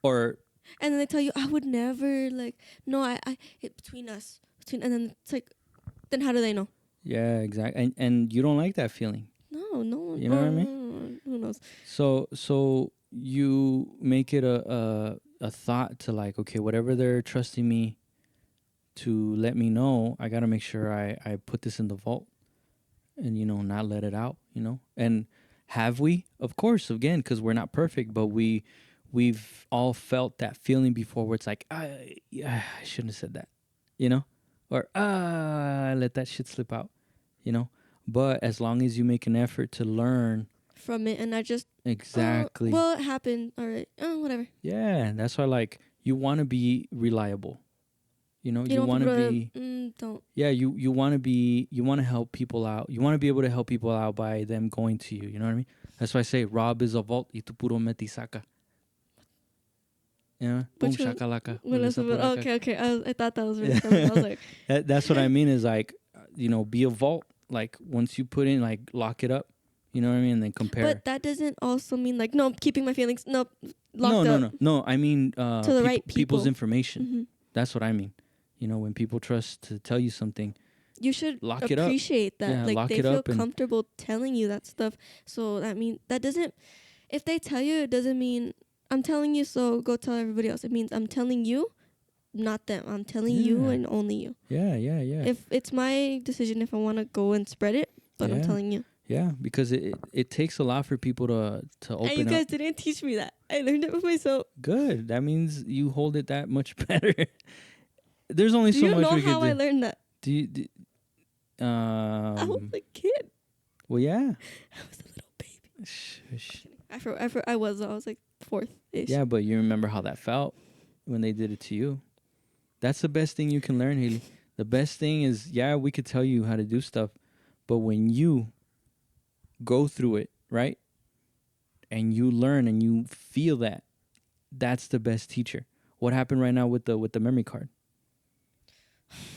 [SPEAKER 2] or.
[SPEAKER 3] And then they tell you, I would never, like, no, between us, and then it's like, then how do they know?
[SPEAKER 2] Yeah, exactly. And you don't like that feeling.
[SPEAKER 3] No.
[SPEAKER 2] You know what I mean?
[SPEAKER 3] Who knows?
[SPEAKER 2] So you make it a thought to like, okay, whatever they're trusting me to let me know, I got to make sure I put this in the vault and, you know, not let it out, you know? And have we? Of course, again, because we're not perfect, but we've all felt that feeling before where it's like, I shouldn't have said that, you know? Or, I let that shit slip out, you know? But as long as you make an effort to learn
[SPEAKER 3] from it and I just...
[SPEAKER 2] Exactly.
[SPEAKER 3] Well, it happened. All right. Whatever.
[SPEAKER 2] Yeah, that's why, like, you want to be reliable. You know, you want to be...
[SPEAKER 3] don't.
[SPEAKER 2] Yeah, you want to be... You want to help people out. You want to be able to help people out by them going to you. You know what I mean? That's why I say, Rob is a vault y tu puro metisaca. Yeah, boom shakalaka.
[SPEAKER 3] Okay. I thought that was really funny. I was like...
[SPEAKER 2] That's what I mean is, like, you know, be a vault. Like, once you put in, like, lock it up. You know what I mean? And then compare.
[SPEAKER 3] But that doesn't also mean, like, no, I'm keeping my feelings. No, locked up.
[SPEAKER 2] No. I mean,
[SPEAKER 3] to the right people.
[SPEAKER 2] People's information.
[SPEAKER 3] Mm-hmm.
[SPEAKER 2] That's what I mean. You know, when people trust to tell you something,
[SPEAKER 3] you should
[SPEAKER 2] lock it up.
[SPEAKER 3] Appreciate that.
[SPEAKER 2] Yeah,
[SPEAKER 3] like,
[SPEAKER 2] lock
[SPEAKER 3] they
[SPEAKER 2] it
[SPEAKER 3] feel
[SPEAKER 2] up and
[SPEAKER 3] comfortable telling you that stuff. So, I mean, that doesn't... If they tell you, it doesn't mean, I'm telling you, so go tell everybody else. It means I'm telling you, not them. I'm telling you and only you.
[SPEAKER 2] Yeah.
[SPEAKER 3] If it's my decision if I want to go and spread it, but I'm telling you.
[SPEAKER 2] Yeah, because it takes a lot for people to open up.
[SPEAKER 3] And you guys didn't teach me that. I learned it with myself.
[SPEAKER 2] Good. That means you hold it that much better. There's only so much we can do.
[SPEAKER 3] Do you know how I learned that?
[SPEAKER 2] I
[SPEAKER 3] was a kid.
[SPEAKER 2] Well, yeah.
[SPEAKER 3] I was a little baby.
[SPEAKER 2] Shush.
[SPEAKER 3] I was like 4th-ish.
[SPEAKER 2] Yeah, but you remember how that felt when they did it to you. That's the best thing you can learn, Haylee. The best thing is, yeah, we could tell you how to do stuff, but when you go through it, right? And you learn and you feel that, that's the best teacher. What happened right now with the memory card?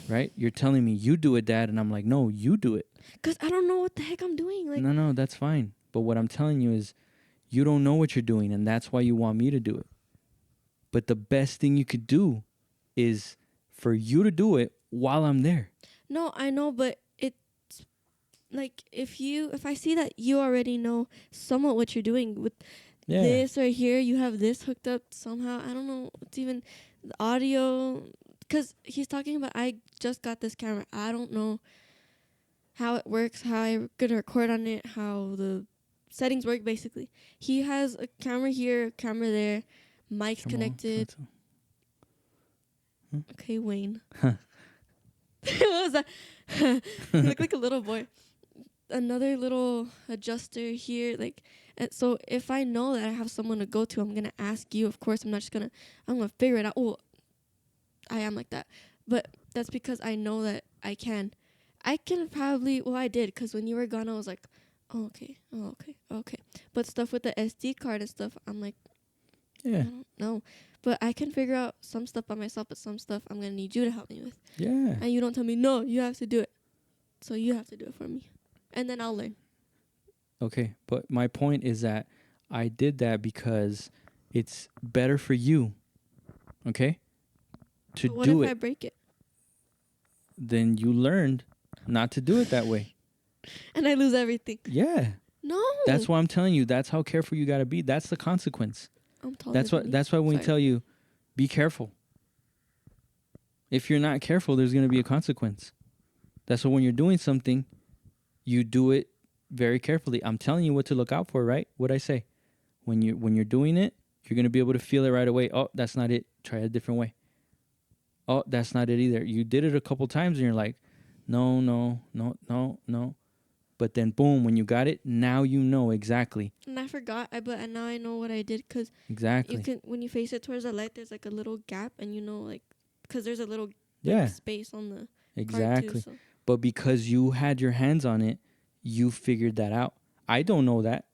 [SPEAKER 2] Right? You're telling me you do it, Dad, and I'm like, no, you do it.
[SPEAKER 3] Because I don't know what the heck I'm doing. Like,
[SPEAKER 2] no, that's fine. But what I'm telling you is you don't know what you're doing, and that's why you want me to do it. But the best thing you could do is for you to do it while I'm there.
[SPEAKER 3] No, I know, but like if I see that you already know somewhat what you're doing with
[SPEAKER 2] Yeah.
[SPEAKER 3] this right here, you have this hooked up somehow. I don't know. It's even the audio, because he's talking about I just got this camera. I don't know how it works, how I'm gonna record on it, how the settings work. Basically, he has a camera here, a camera there, mics
[SPEAKER 2] Come on,
[SPEAKER 3] connected.
[SPEAKER 2] Hmm?
[SPEAKER 3] Okay, Wayne. What was that? You look like a little boy. Another little adjuster here, like, and so if I know that I have someone to go to, I'm gonna ask you. Of course, I'm not just gonna. I'm gonna figure it out. Oh, I am like that, but that's because I know that I can. I can probably. Well, I did, because when you were gone, I was like, oh, okay, oh, okay, okay. But stuff with the SD card and stuff, I'm like, I
[SPEAKER 2] Yeah.
[SPEAKER 3] don't know. But I can figure out some stuff by myself, but some stuff I'm gonna need you to help me with.
[SPEAKER 2] Yeah.
[SPEAKER 3] And you don't tell me, no, you have to do it. So you have to do it for me. And then I'll learn.
[SPEAKER 2] Okay, but my point is that I did that because it's better for you. Okay? To
[SPEAKER 3] But what
[SPEAKER 2] do
[SPEAKER 3] if
[SPEAKER 2] it,
[SPEAKER 3] I break it?
[SPEAKER 2] then you learned not to do it that way.
[SPEAKER 3] And I lose everything.
[SPEAKER 2] Yeah.
[SPEAKER 3] No.
[SPEAKER 2] That's why I'm telling you. That's how careful you got to be. That's the consequence.
[SPEAKER 3] I'm taller
[SPEAKER 2] That's
[SPEAKER 3] than
[SPEAKER 2] what.
[SPEAKER 3] you.
[SPEAKER 2] That's why when we
[SPEAKER 3] Sorry.
[SPEAKER 2] tell you, be careful. If you're not careful, there's going to be a consequence. That's why when you're doing something, you do it very carefully. I'm telling you what to look out for, right? What I say. When you're doing it, you're going to be able to feel it right away. Oh, that's not it. Try it a different way. Oh, that's not it either. You did it a couple times and you're like, no, no, no, no, no. But then boom, when you got it, now you know exactly.
[SPEAKER 3] And I forgot, but now I know what I did, because
[SPEAKER 2] Exactly.
[SPEAKER 3] you can, when you face it towards the light, there's like a little gap, and you know, like, because there's a little like,
[SPEAKER 2] Yeah.
[SPEAKER 3] space on the
[SPEAKER 2] Exactly.
[SPEAKER 3] card too, so.
[SPEAKER 2] But because you had your hands on it, you figured that out. I don't know that.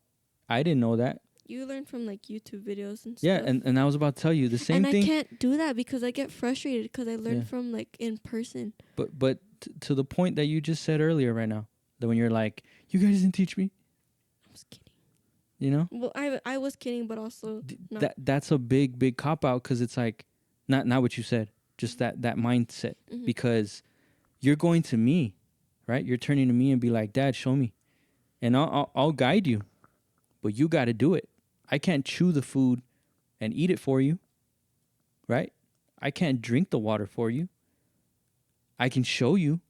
[SPEAKER 2] I didn't know that.
[SPEAKER 3] You learn from like YouTube videos and
[SPEAKER 2] Yeah,
[SPEAKER 3] stuff.
[SPEAKER 2] and I was about to tell you the same
[SPEAKER 3] and
[SPEAKER 2] thing.
[SPEAKER 3] I can't do that because I get frustrated, because I learn
[SPEAKER 2] Yeah.
[SPEAKER 3] from like in person.
[SPEAKER 2] But to the point that you just said earlier right now, that when you're like, you guys didn't teach me,
[SPEAKER 3] I was kidding.
[SPEAKER 2] you know?
[SPEAKER 3] Well, I was kidding, but also no.
[SPEAKER 2] That's a big cop out, because it's like not what you said, just that mindset,
[SPEAKER 3] Mhm.
[SPEAKER 2] because you're going to me, right? You're turning to me and be like, Dad, show me, and I'll guide you, but you got to do it. I can't chew the food and eat it for you, right? I can't drink the water for you. I can show you.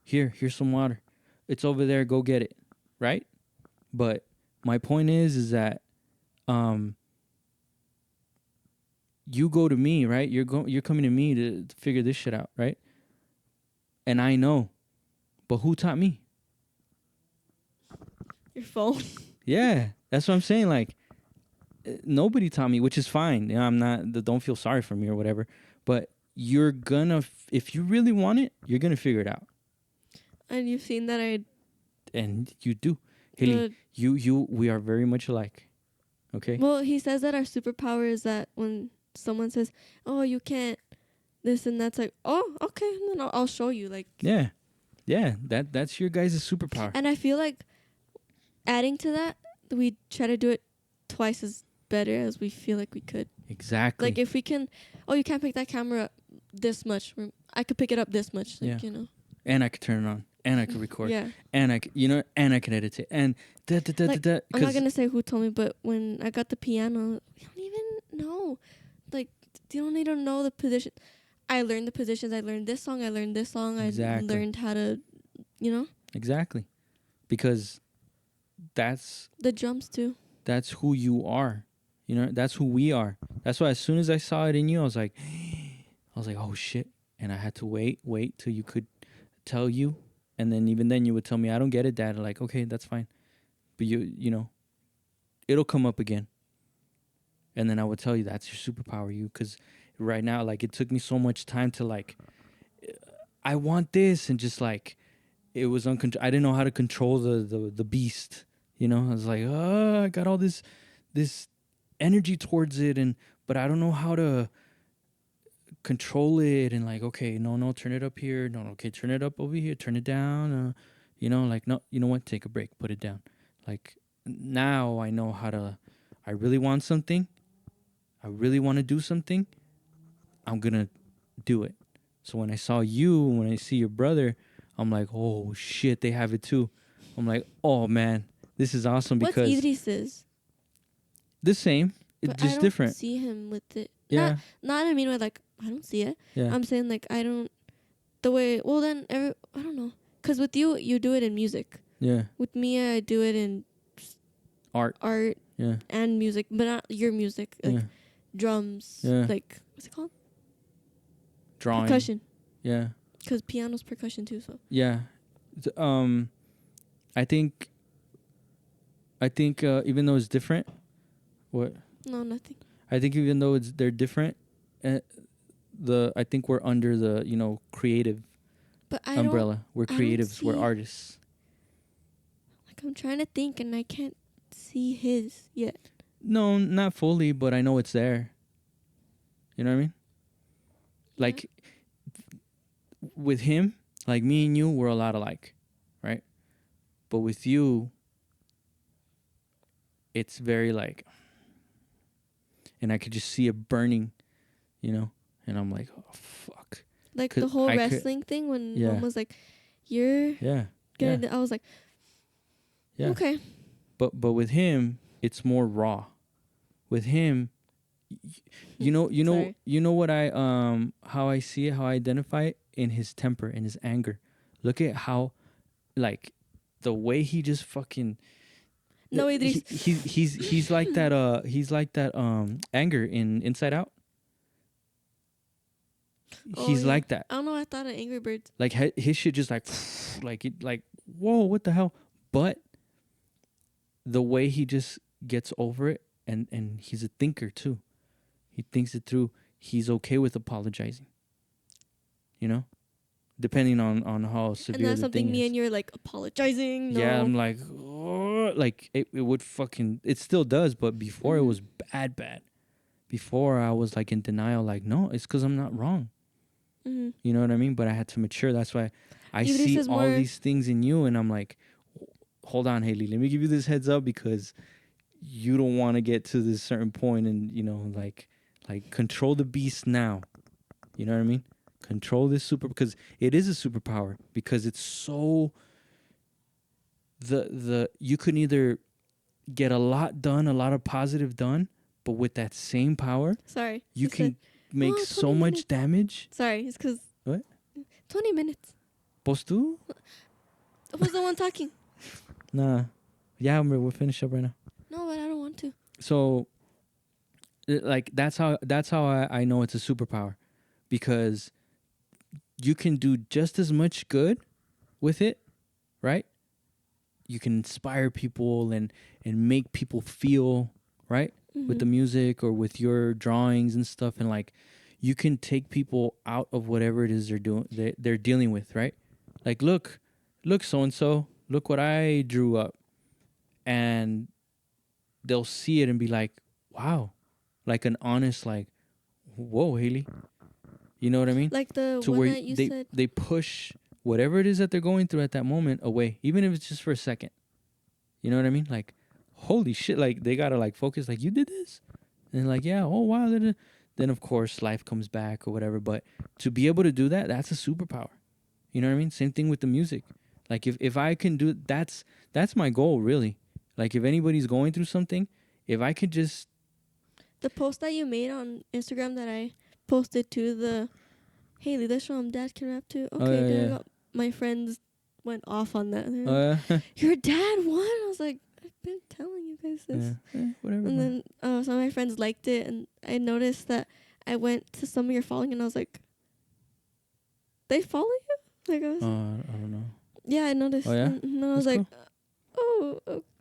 [SPEAKER 2] Here's some water. It's over there. Go get it, right? But my point is that you go to me, right? You're coming to me to figure this shit out, right? And I know, but who taught me?
[SPEAKER 3] Your phone.
[SPEAKER 2] Yeah, that's what I'm saying. Like, nobody taught me, which is fine. You know, I'm not. Don't feel sorry for me or whatever. But you're gonna, if you really want it, you're gonna figure it out,
[SPEAKER 3] And you've seen that I.
[SPEAKER 2] and you do. Haylee, we are very much alike. Okay.
[SPEAKER 3] Well, he says that our superpower is that when someone says, "Oh, you can't," this and that's, like, "Oh, okay," and then I'll show you, like.
[SPEAKER 2] Yeah. That's your guys' superpower.
[SPEAKER 3] And I feel like adding to that, we try to do it twice as better as we feel like we could.
[SPEAKER 2] Exactly.
[SPEAKER 3] Like if we can, oh, you can't pick that camera up this much. I could pick it up this much. Like,
[SPEAKER 2] Yeah.
[SPEAKER 3] you know.
[SPEAKER 2] And I could turn it on, and I could record,
[SPEAKER 3] Yeah.
[SPEAKER 2] and I could, and I can edit it, and
[SPEAKER 3] Like, I'm not gonna say who told me, but when I got the piano, you don't even know. Like, you don't need to know the position. I learned the positions. I learned this song. I learned this song.
[SPEAKER 2] Exactly.
[SPEAKER 3] I learned how to, you know.
[SPEAKER 2] Exactly, because that's
[SPEAKER 3] The drums too.
[SPEAKER 2] that's who you are. You know, that's who we are. That's why as soon as I saw it in you, I was like, oh shit, and I had to wait till you could tell you, and then even then you would tell me, I don't get it, Dad. Like, okay, that's fine, but you know, it'll come up again, and then I would tell you that's your superpower, because right now, like, it took me so much time to, like, I want this, and just like it was uncontrolled. I didn't know how to control the beast. You know, I was like, oh, I got all this energy towards it, but I don't know how to control it. And like, okay, no, turn it up here. No, okay, turn it up over here. Turn it down. You know, like, no, you know what? Take a break. Put it down. Like, now I know how to. I really want something. I really want to do something. I'm gonna do it. So when I saw you, when I see your brother, I'm like, oh shit, they have it too. I'm like, oh man, this is awesome
[SPEAKER 3] What's
[SPEAKER 2] because
[SPEAKER 3] Idris's?
[SPEAKER 2] the same, it's
[SPEAKER 3] But I
[SPEAKER 2] just
[SPEAKER 3] don't
[SPEAKER 2] different.
[SPEAKER 3] see him with it.
[SPEAKER 2] Yeah,
[SPEAKER 3] Not I mean with like I don't see it.
[SPEAKER 2] yeah,
[SPEAKER 3] I'm saying like I don't the way. Well then I don't know. Cause with you do it in music.
[SPEAKER 2] yeah.
[SPEAKER 3] With me I do it in
[SPEAKER 2] Art.
[SPEAKER 3] art
[SPEAKER 2] Yeah,
[SPEAKER 3] and music, but not your music. Like
[SPEAKER 2] yeah.
[SPEAKER 3] drums.
[SPEAKER 2] Yeah.
[SPEAKER 3] Like what's it called?
[SPEAKER 2] Drawing.
[SPEAKER 3] Percussion.
[SPEAKER 2] Yeah,
[SPEAKER 3] Cause piano's percussion too. So
[SPEAKER 2] yeah. I think even though it's different, what
[SPEAKER 3] no nothing.
[SPEAKER 2] I think even though they're different, I think we're under the creative
[SPEAKER 3] But I
[SPEAKER 2] umbrella. We're
[SPEAKER 3] I don't
[SPEAKER 2] creatives. We're
[SPEAKER 3] see-
[SPEAKER 2] artists.
[SPEAKER 3] like I'm trying to think and I can't see his yet.
[SPEAKER 2] No, not fully, but I know it's there. You know what I mean?
[SPEAKER 3] Yeah.
[SPEAKER 2] Like with him, like me and you, we're a lot alike, right? But with you, it's very like, and I could just see it burning, and I'm like, oh fuck.
[SPEAKER 3] Like
[SPEAKER 2] 'Cause
[SPEAKER 3] the whole
[SPEAKER 2] I could-
[SPEAKER 3] wrestling thing when
[SPEAKER 2] Yeah.
[SPEAKER 3] mom was like, "You're
[SPEAKER 2] Yeah,
[SPEAKER 3] good," I was like,
[SPEAKER 2] yeah.
[SPEAKER 3] "Okay."
[SPEAKER 2] But with him, it's more raw. With him,
[SPEAKER 3] Sorry.
[SPEAKER 2] you know what how I see it, how I identify it in his temper, in his anger. Look at how, like, the way he just fucking.
[SPEAKER 3] No, Idris.
[SPEAKER 2] He's like that. He's like that. Anger in Inside Out.
[SPEAKER 3] Oh,
[SPEAKER 2] He's
[SPEAKER 3] yeah.
[SPEAKER 2] like that.
[SPEAKER 3] I don't know. I thought of Angry Birds.
[SPEAKER 2] Like his shit just like, like whoa, what the hell? But the way he just gets over it, and he's a thinker too. He thinks it through. He's okay with apologizing. Depending on how severe
[SPEAKER 3] And that's
[SPEAKER 2] the
[SPEAKER 3] something
[SPEAKER 2] thing
[SPEAKER 3] me
[SPEAKER 2] is.
[SPEAKER 3] and you are like apologizing. No.
[SPEAKER 2] Yeah, I'm like, oh, like it would fucking. It still does, but before it
[SPEAKER 3] Mhm.
[SPEAKER 2] was bad. Before I was like in denial, like no, it's because I'm not wrong.
[SPEAKER 3] Mhm.
[SPEAKER 2] You know what I mean? But I had to mature. That's why I
[SPEAKER 3] Idris
[SPEAKER 2] see
[SPEAKER 3] is
[SPEAKER 2] all
[SPEAKER 3] more-
[SPEAKER 2] these things in you, and I'm like, hold on, Haylee, let me give you this heads up because you don't want to get to this certain point, and like control the beast now. You know what I mean? Control this because it is a superpower because it's so. You could either get a lot done, a lot of positive done, but with that same power,
[SPEAKER 3] Sorry.
[SPEAKER 2] you
[SPEAKER 3] Just
[SPEAKER 2] can
[SPEAKER 3] said-
[SPEAKER 2] make
[SPEAKER 3] "Oh,
[SPEAKER 2] so
[SPEAKER 3] 20
[SPEAKER 2] much
[SPEAKER 3] minutes."
[SPEAKER 2] damage.
[SPEAKER 3] Sorry, it's because.
[SPEAKER 2] What?
[SPEAKER 3] 20 minutes.
[SPEAKER 2] Supposed to?
[SPEAKER 3] Who's the one talking?
[SPEAKER 2] Nah. Yeah, we'll finish up right now.
[SPEAKER 3] No, but I don't want to.
[SPEAKER 2] So, like that's how I know it's a superpower, because you can do just as much good with it, right? You can inspire people and make people feel right with the music or with your drawings and stuff, and like you can take people out of whatever it is they're doing, they're dealing with, right? Like look so and so, look what I drew up, and they'll see it and be like, wow, like an honest like, whoa, Haylee, you know what I mean?
[SPEAKER 3] Like the
[SPEAKER 2] To
[SPEAKER 3] one
[SPEAKER 2] where
[SPEAKER 3] that you said.
[SPEAKER 2] they push whatever it is that they're going through at that moment away, even if it's just for a second. You know what I mean? Like, holy shit! Like they gotta like focus. Like you did this, and like yeah, oh wow. Then of course life comes back or whatever. But to be able to do that, that's a superpower. You know what I mean? Same thing with the music. Like if I can do that's my goal really. Like if anybody's going through something, if I could just
[SPEAKER 3] The post that you made on Instagram that I posted to the Haley, let's show him Dad can rap too. Okay,
[SPEAKER 2] yeah,
[SPEAKER 3] there
[SPEAKER 2] yeah.
[SPEAKER 3] you go. My friends went off on that. They're like, your dad won? I was like, I've been telling you guys this.
[SPEAKER 2] whatever.
[SPEAKER 3] And
[SPEAKER 2] man.
[SPEAKER 3] then some of my friends liked it, and I noticed that I went to some of your following, and I was like, they follow you? Like I was,
[SPEAKER 2] I don't know.
[SPEAKER 3] yeah, I noticed.
[SPEAKER 2] Oh, yeah?
[SPEAKER 3] And I was
[SPEAKER 2] That's
[SPEAKER 3] like,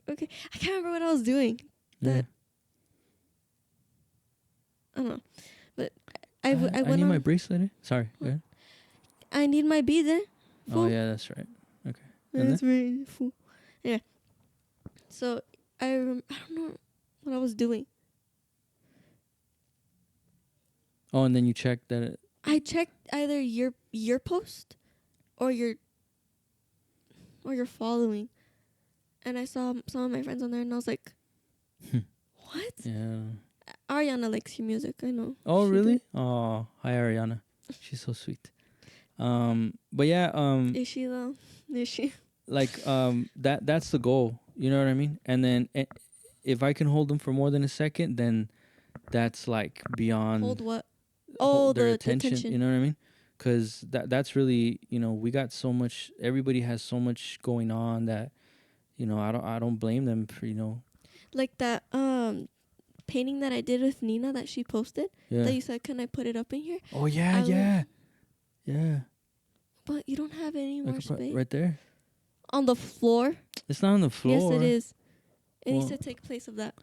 [SPEAKER 3] okay. I can't remember what I was doing.
[SPEAKER 2] Yeah.
[SPEAKER 3] That I don't know, but I
[SPEAKER 2] I
[SPEAKER 3] went
[SPEAKER 2] need
[SPEAKER 3] on.
[SPEAKER 2] my bracelet. Sorry. Go ahead.
[SPEAKER 3] I need my beads.
[SPEAKER 2] Oh yeah, that's right. Okay. And
[SPEAKER 3] That's very full. Yeah. So I don't know what I was doing.
[SPEAKER 2] Oh, and then you checked that.
[SPEAKER 3] I checked either your post or your following, and I saw some of my friends on there, and I was like, "What?"
[SPEAKER 2] Yeah.
[SPEAKER 3] Ariana likes your music. I know.
[SPEAKER 2] Oh
[SPEAKER 3] She
[SPEAKER 2] really?
[SPEAKER 3] did.
[SPEAKER 2] Oh, hi Ariana. She's so sweet. But yeah,
[SPEAKER 3] Is she though? Is she?
[SPEAKER 2] like that's the goal. You know what I mean? And then if I can hold them for more than a second, then that's like beyond
[SPEAKER 3] Hold what?
[SPEAKER 2] hold
[SPEAKER 3] Oh,
[SPEAKER 2] their
[SPEAKER 3] the
[SPEAKER 2] attention.
[SPEAKER 3] attention.
[SPEAKER 2] You know what I mean? Because that's really, you know, we got so much. Everybody has so much going on that, you know, I don't blame them for, you know.
[SPEAKER 3] Like that painting that I did with Nina that she posted.
[SPEAKER 2] Yeah.
[SPEAKER 3] That you said, can I put it up in here?
[SPEAKER 2] Oh yeah,
[SPEAKER 3] I
[SPEAKER 2] yeah, yeah.
[SPEAKER 3] But you don't have any
[SPEAKER 2] I
[SPEAKER 3] more
[SPEAKER 2] could put
[SPEAKER 3] space.
[SPEAKER 2] right there.
[SPEAKER 3] On the floor?
[SPEAKER 2] It's not on the floor.
[SPEAKER 3] Yes, it is. It needs
[SPEAKER 2] Well-
[SPEAKER 3] to take place of that.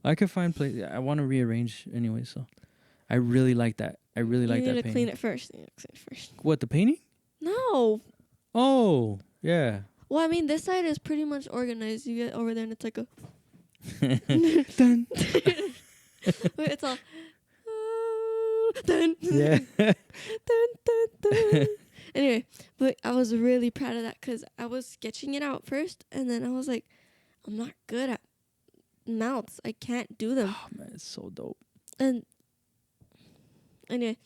[SPEAKER 2] I could find place. I want to rearrange anyway, so I really like that. I really like
[SPEAKER 3] you
[SPEAKER 2] that
[SPEAKER 3] need to
[SPEAKER 2] painting.
[SPEAKER 3] clean it first.
[SPEAKER 2] What, the painting?
[SPEAKER 3] No.
[SPEAKER 2] Oh, yeah.
[SPEAKER 3] Well, I mean, this side is pretty much organized. You get over there and it's like a...
[SPEAKER 2] Done.
[SPEAKER 3] it's all... dun,
[SPEAKER 2] Yeah.
[SPEAKER 3] dun, dun, dun. Anyway, but I was really proud of that because I was sketching it out first, and then I was like, I'm not good at mouths. I can't do them.
[SPEAKER 2] Oh man, it's so dope.
[SPEAKER 3] And anyway,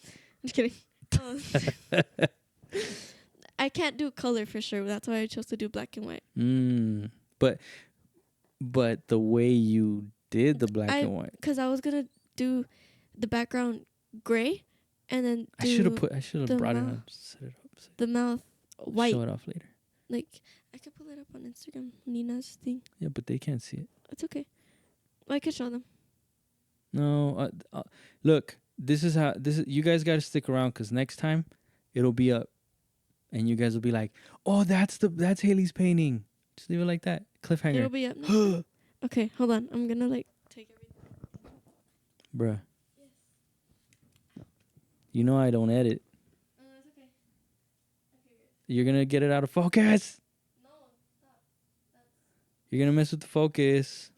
[SPEAKER 3] I'm just kidding. I can't do color for sure. That's why I chose to do black and white.
[SPEAKER 2] But the way you did the black and white,
[SPEAKER 3] because I was gonna do the background gray, and then
[SPEAKER 2] I should have brought it
[SPEAKER 3] mouth.
[SPEAKER 2] up, set it up,
[SPEAKER 3] the mouth white.
[SPEAKER 2] show it off later.
[SPEAKER 3] Like I could pull it up on Instagram, Nina's thing.
[SPEAKER 2] Yeah, but they can't see it.
[SPEAKER 3] It's okay. I could show them.
[SPEAKER 2] No, look, this is. You guys got to stick around because next time it'll be up, and you guys will be like, "Oh, that's Haley's painting." Just leave it like that, cliffhanger.
[SPEAKER 3] It'll be up. Next okay, hold on. I'm gonna take everything.
[SPEAKER 2] Bruh. Yes. You know I don't edit.
[SPEAKER 3] It's okay.
[SPEAKER 2] You're gonna get it out of focus.
[SPEAKER 3] No, stop.
[SPEAKER 2] You're gonna mess with the focus.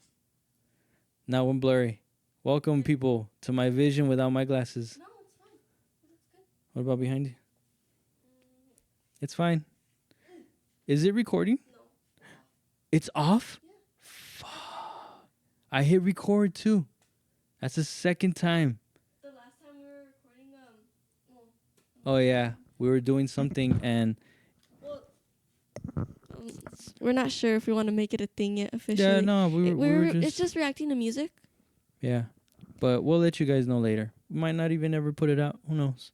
[SPEAKER 2] Now I'm blurry. Welcome, people, to my vision without my glasses.
[SPEAKER 3] No, it's fine. It's good.
[SPEAKER 2] What about behind you? It's fine. Is it recording?
[SPEAKER 3] No.
[SPEAKER 2] It's off?
[SPEAKER 3] Yeah.
[SPEAKER 2] Fuck. I hit record too. That's the second time.
[SPEAKER 3] The last time we were recording,
[SPEAKER 2] Oh yeah, we were doing something and
[SPEAKER 3] we're not sure if we want to make it a thing yet officially.
[SPEAKER 2] yeah, no, we were just
[SPEAKER 3] It's just reacting to music.
[SPEAKER 2] yeah, but we'll let you guys know later. We might not even ever put it out. Who knows?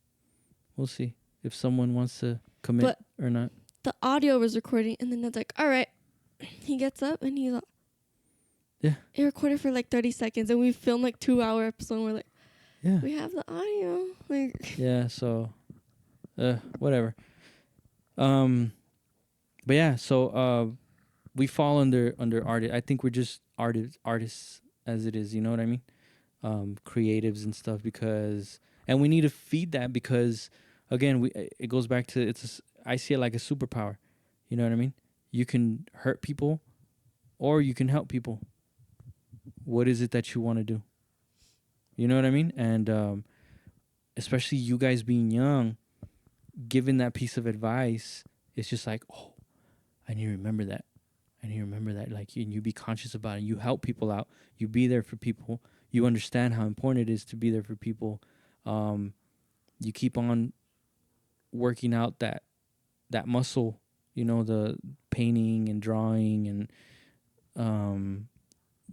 [SPEAKER 2] We'll see if someone wants to commit
[SPEAKER 3] But
[SPEAKER 2] or not.
[SPEAKER 3] the audio was recording, and then Ned's like, all right. He gets up, and he's like,
[SPEAKER 2] Yeah.
[SPEAKER 3] It recorded for like 30 seconds, and we filmed like 2-hour episode, and we're like,
[SPEAKER 2] Yeah.
[SPEAKER 3] we have the audio. Like,
[SPEAKER 2] Yeah, so whatever. But yeah, so we fall under artist. I think we're just artists as it is, you know what I mean? Creatives and stuff and we need to feed that because again, it goes back to I see it like a superpower. You know what I mean? You can hurt people or you can help people. What is it that you want to do? You know what I mean? And especially you guys being young, given that piece of advice, it's just like, oh, I need to remember that. Like, and you be conscious about it. You help people out. You be there for people. You understand how important it is to be there for people. You keep on working out that muscle, you know, the painting and drawing and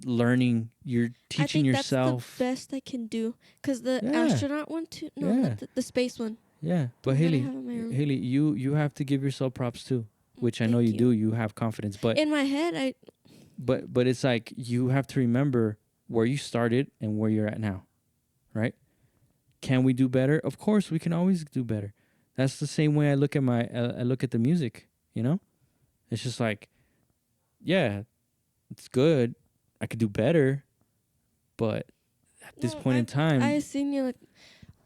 [SPEAKER 2] learning. You're teaching yourself.
[SPEAKER 3] That's the best I can do. Because the
[SPEAKER 2] Yeah.
[SPEAKER 3] astronaut one, too. No,
[SPEAKER 2] Yeah.
[SPEAKER 3] not the space one.
[SPEAKER 2] Yeah, but
[SPEAKER 3] That I
[SPEAKER 2] Haley,
[SPEAKER 3] have in my room.
[SPEAKER 2] you have to give yourself props too, which I know
[SPEAKER 3] Thank
[SPEAKER 2] you do. You have confidence, but
[SPEAKER 3] in my head,
[SPEAKER 2] but it's like you have to remember where you started and where you're at now, right? Can we do better? Of course, we can always do better. That's the same way I look at I look at the music. You know, it's just like, yeah, it's good. I could do better, but at this point in time,
[SPEAKER 3] I seen you like,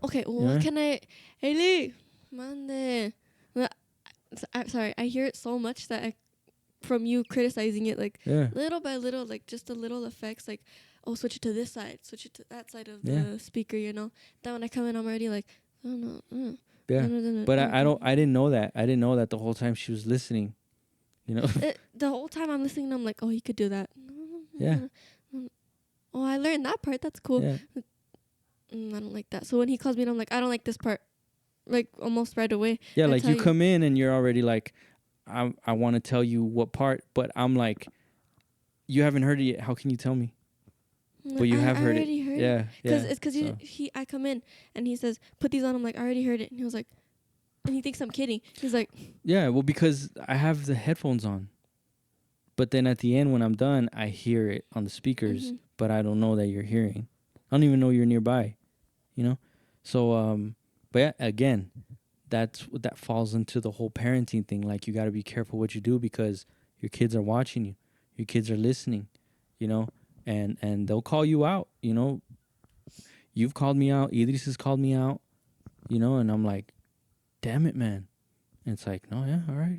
[SPEAKER 3] okay, well,
[SPEAKER 2] Yeah.
[SPEAKER 3] can I, Haylee, Monday. Sorry, I hear it so much that from you criticizing it, like
[SPEAKER 2] yeah,
[SPEAKER 3] little by little, like just the little effects, like, oh, switch it to this side, switch it to that side of
[SPEAKER 2] Yeah.
[SPEAKER 3] the speaker, you know. Then when I come in, I'm already like, oh no,
[SPEAKER 2] yeah. But I didn't know that. I didn't know that the whole time she was listening. You know.
[SPEAKER 3] The whole time I'm listening, I'm like, oh, you could do that.
[SPEAKER 2] Yeah.
[SPEAKER 3] Oh, I learned that part. That's cool.
[SPEAKER 2] Yeah.
[SPEAKER 3] I don't like that. So when he calls me, and I'm like, I don't like this part. like almost right away.
[SPEAKER 2] Yeah,
[SPEAKER 3] I
[SPEAKER 2] like
[SPEAKER 3] tell
[SPEAKER 2] you come in and you're already like, I want to tell you what part, but I'm like, you haven't heard it yet. How can you tell me? But you have heard it.
[SPEAKER 3] already heard it.
[SPEAKER 2] Yeah,
[SPEAKER 3] Because
[SPEAKER 2] yeah.
[SPEAKER 3] it's because
[SPEAKER 2] so.
[SPEAKER 3] I come in and he says, put these on. I'm like, I already heard it. And he was like, and he thinks I'm kidding. He's like,
[SPEAKER 2] Yeah, well, because I have the headphones on. But then at the end, when I'm done, I hear it on the speakers,
[SPEAKER 3] Mhm.
[SPEAKER 2] but I don't know that you're hearing. I don't even know you're nearby, you know? So, but yeah, again, that falls into the whole parenting thing. Like, you got to be careful what you do because your kids are watching you, your kids are listening, you know? And they'll call you out, you know? You've called me out, Idris has called me out, you know? And I'm like, damn it, man. And it's like, no, yeah, all right,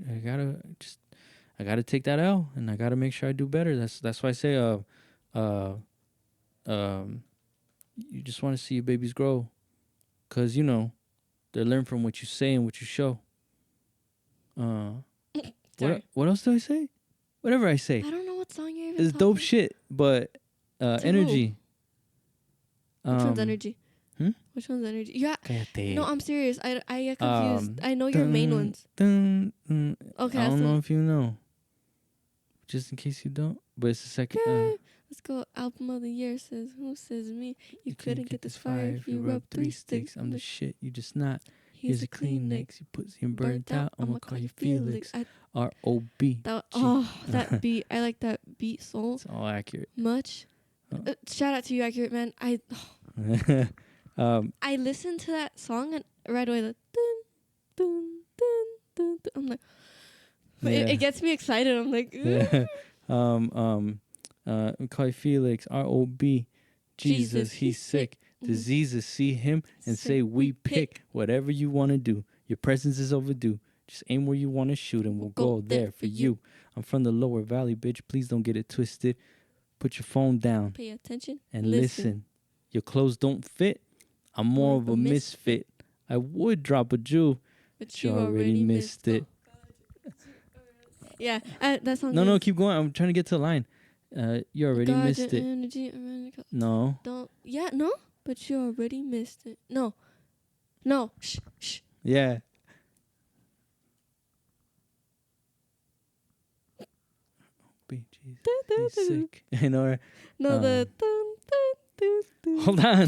[SPEAKER 2] I gotta take that L, and I gotta make sure I do better. That's why I say, you just want to see your babies grow, cause you know they learn from what you say and what you show.
[SPEAKER 3] Sorry.
[SPEAKER 2] What else do I say? Whatever I say,
[SPEAKER 3] I don't know what song you're even
[SPEAKER 2] it's
[SPEAKER 3] talking.
[SPEAKER 2] dope shit. But
[SPEAKER 3] To
[SPEAKER 2] energy.
[SPEAKER 3] Which one's energy?
[SPEAKER 2] Hmm?
[SPEAKER 3] Which one's energy? Yeah.
[SPEAKER 2] Cállate.
[SPEAKER 3] No, I'm serious. I get confused. I know your
[SPEAKER 2] Dun,
[SPEAKER 3] main ones.
[SPEAKER 2] dun,
[SPEAKER 3] Okay,
[SPEAKER 2] I don't
[SPEAKER 3] so
[SPEAKER 2] know if you know. Just in case you don't, but it's the second.
[SPEAKER 3] let's go. Album of the year says, who says me? You couldn't get this fire if you
[SPEAKER 2] rub
[SPEAKER 3] rub 3 sticks.
[SPEAKER 2] I'm the shit. You just not.
[SPEAKER 3] Here's a Kleenex.
[SPEAKER 2] You pussy and burnt out. I'ma call you Felix. R.O.B.
[SPEAKER 3] That beat. I like that beat so
[SPEAKER 2] It's all accurate.
[SPEAKER 3] much.
[SPEAKER 2] Oh.
[SPEAKER 3] Shout out to you, Accurate Man. I listened to that song and right away, like, dun, dun, dun, dun, dun. I'm like, it gets me excited. I'm like,
[SPEAKER 2] Yeah. Call you Felix. R.O.B. Jesus, he's sick. Diseases, see him and say we pick. Whatever you want to do. Your presence is overdue. Just aim where you want to shoot and we'll go there for you. I'm from the lower valley, bitch. Please don't get it twisted. Put your phone down.
[SPEAKER 3] Pay attention
[SPEAKER 2] And listen. Your clothes don't fit. I'm more of a misfit. I would drop a Jew, but you already missed it.
[SPEAKER 3] Yeah, that song.
[SPEAKER 2] No, keep going. I'm trying to get to the line. You already missed it.
[SPEAKER 3] Energy,
[SPEAKER 2] No.
[SPEAKER 3] don't. Yeah, no. But you already missed it. No. Shh.
[SPEAKER 2] Yeah. He's sick. I know. Right?
[SPEAKER 3] No,
[SPEAKER 2] Hold on.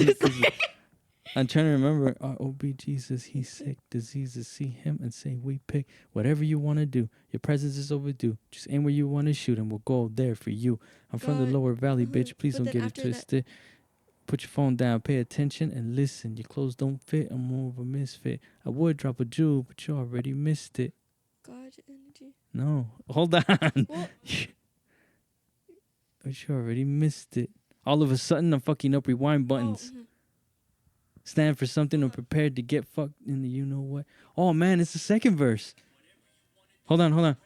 [SPEAKER 2] I'm trying to remember. R.O.B. Jesus, he's sick. Diseases, see him and say we pick. Whatever you want to do. Your presence is overdue. Just aim where you want to shoot and we'll go there for you. I'm from the lower valley, bitch. Please don't get it twisted. Put your phone down. Pay attention and listen. Your clothes don't fit. I'm more of a misfit. I would drop a jewel, but you already missed it.
[SPEAKER 3] God, energy.
[SPEAKER 2] No. Hold on. But you already missed it. All of a sudden, I'm fucking up rewind buttons. Stand for something or prepared to get fucked in the you know what. Oh, man, it's the second verse. Hold on.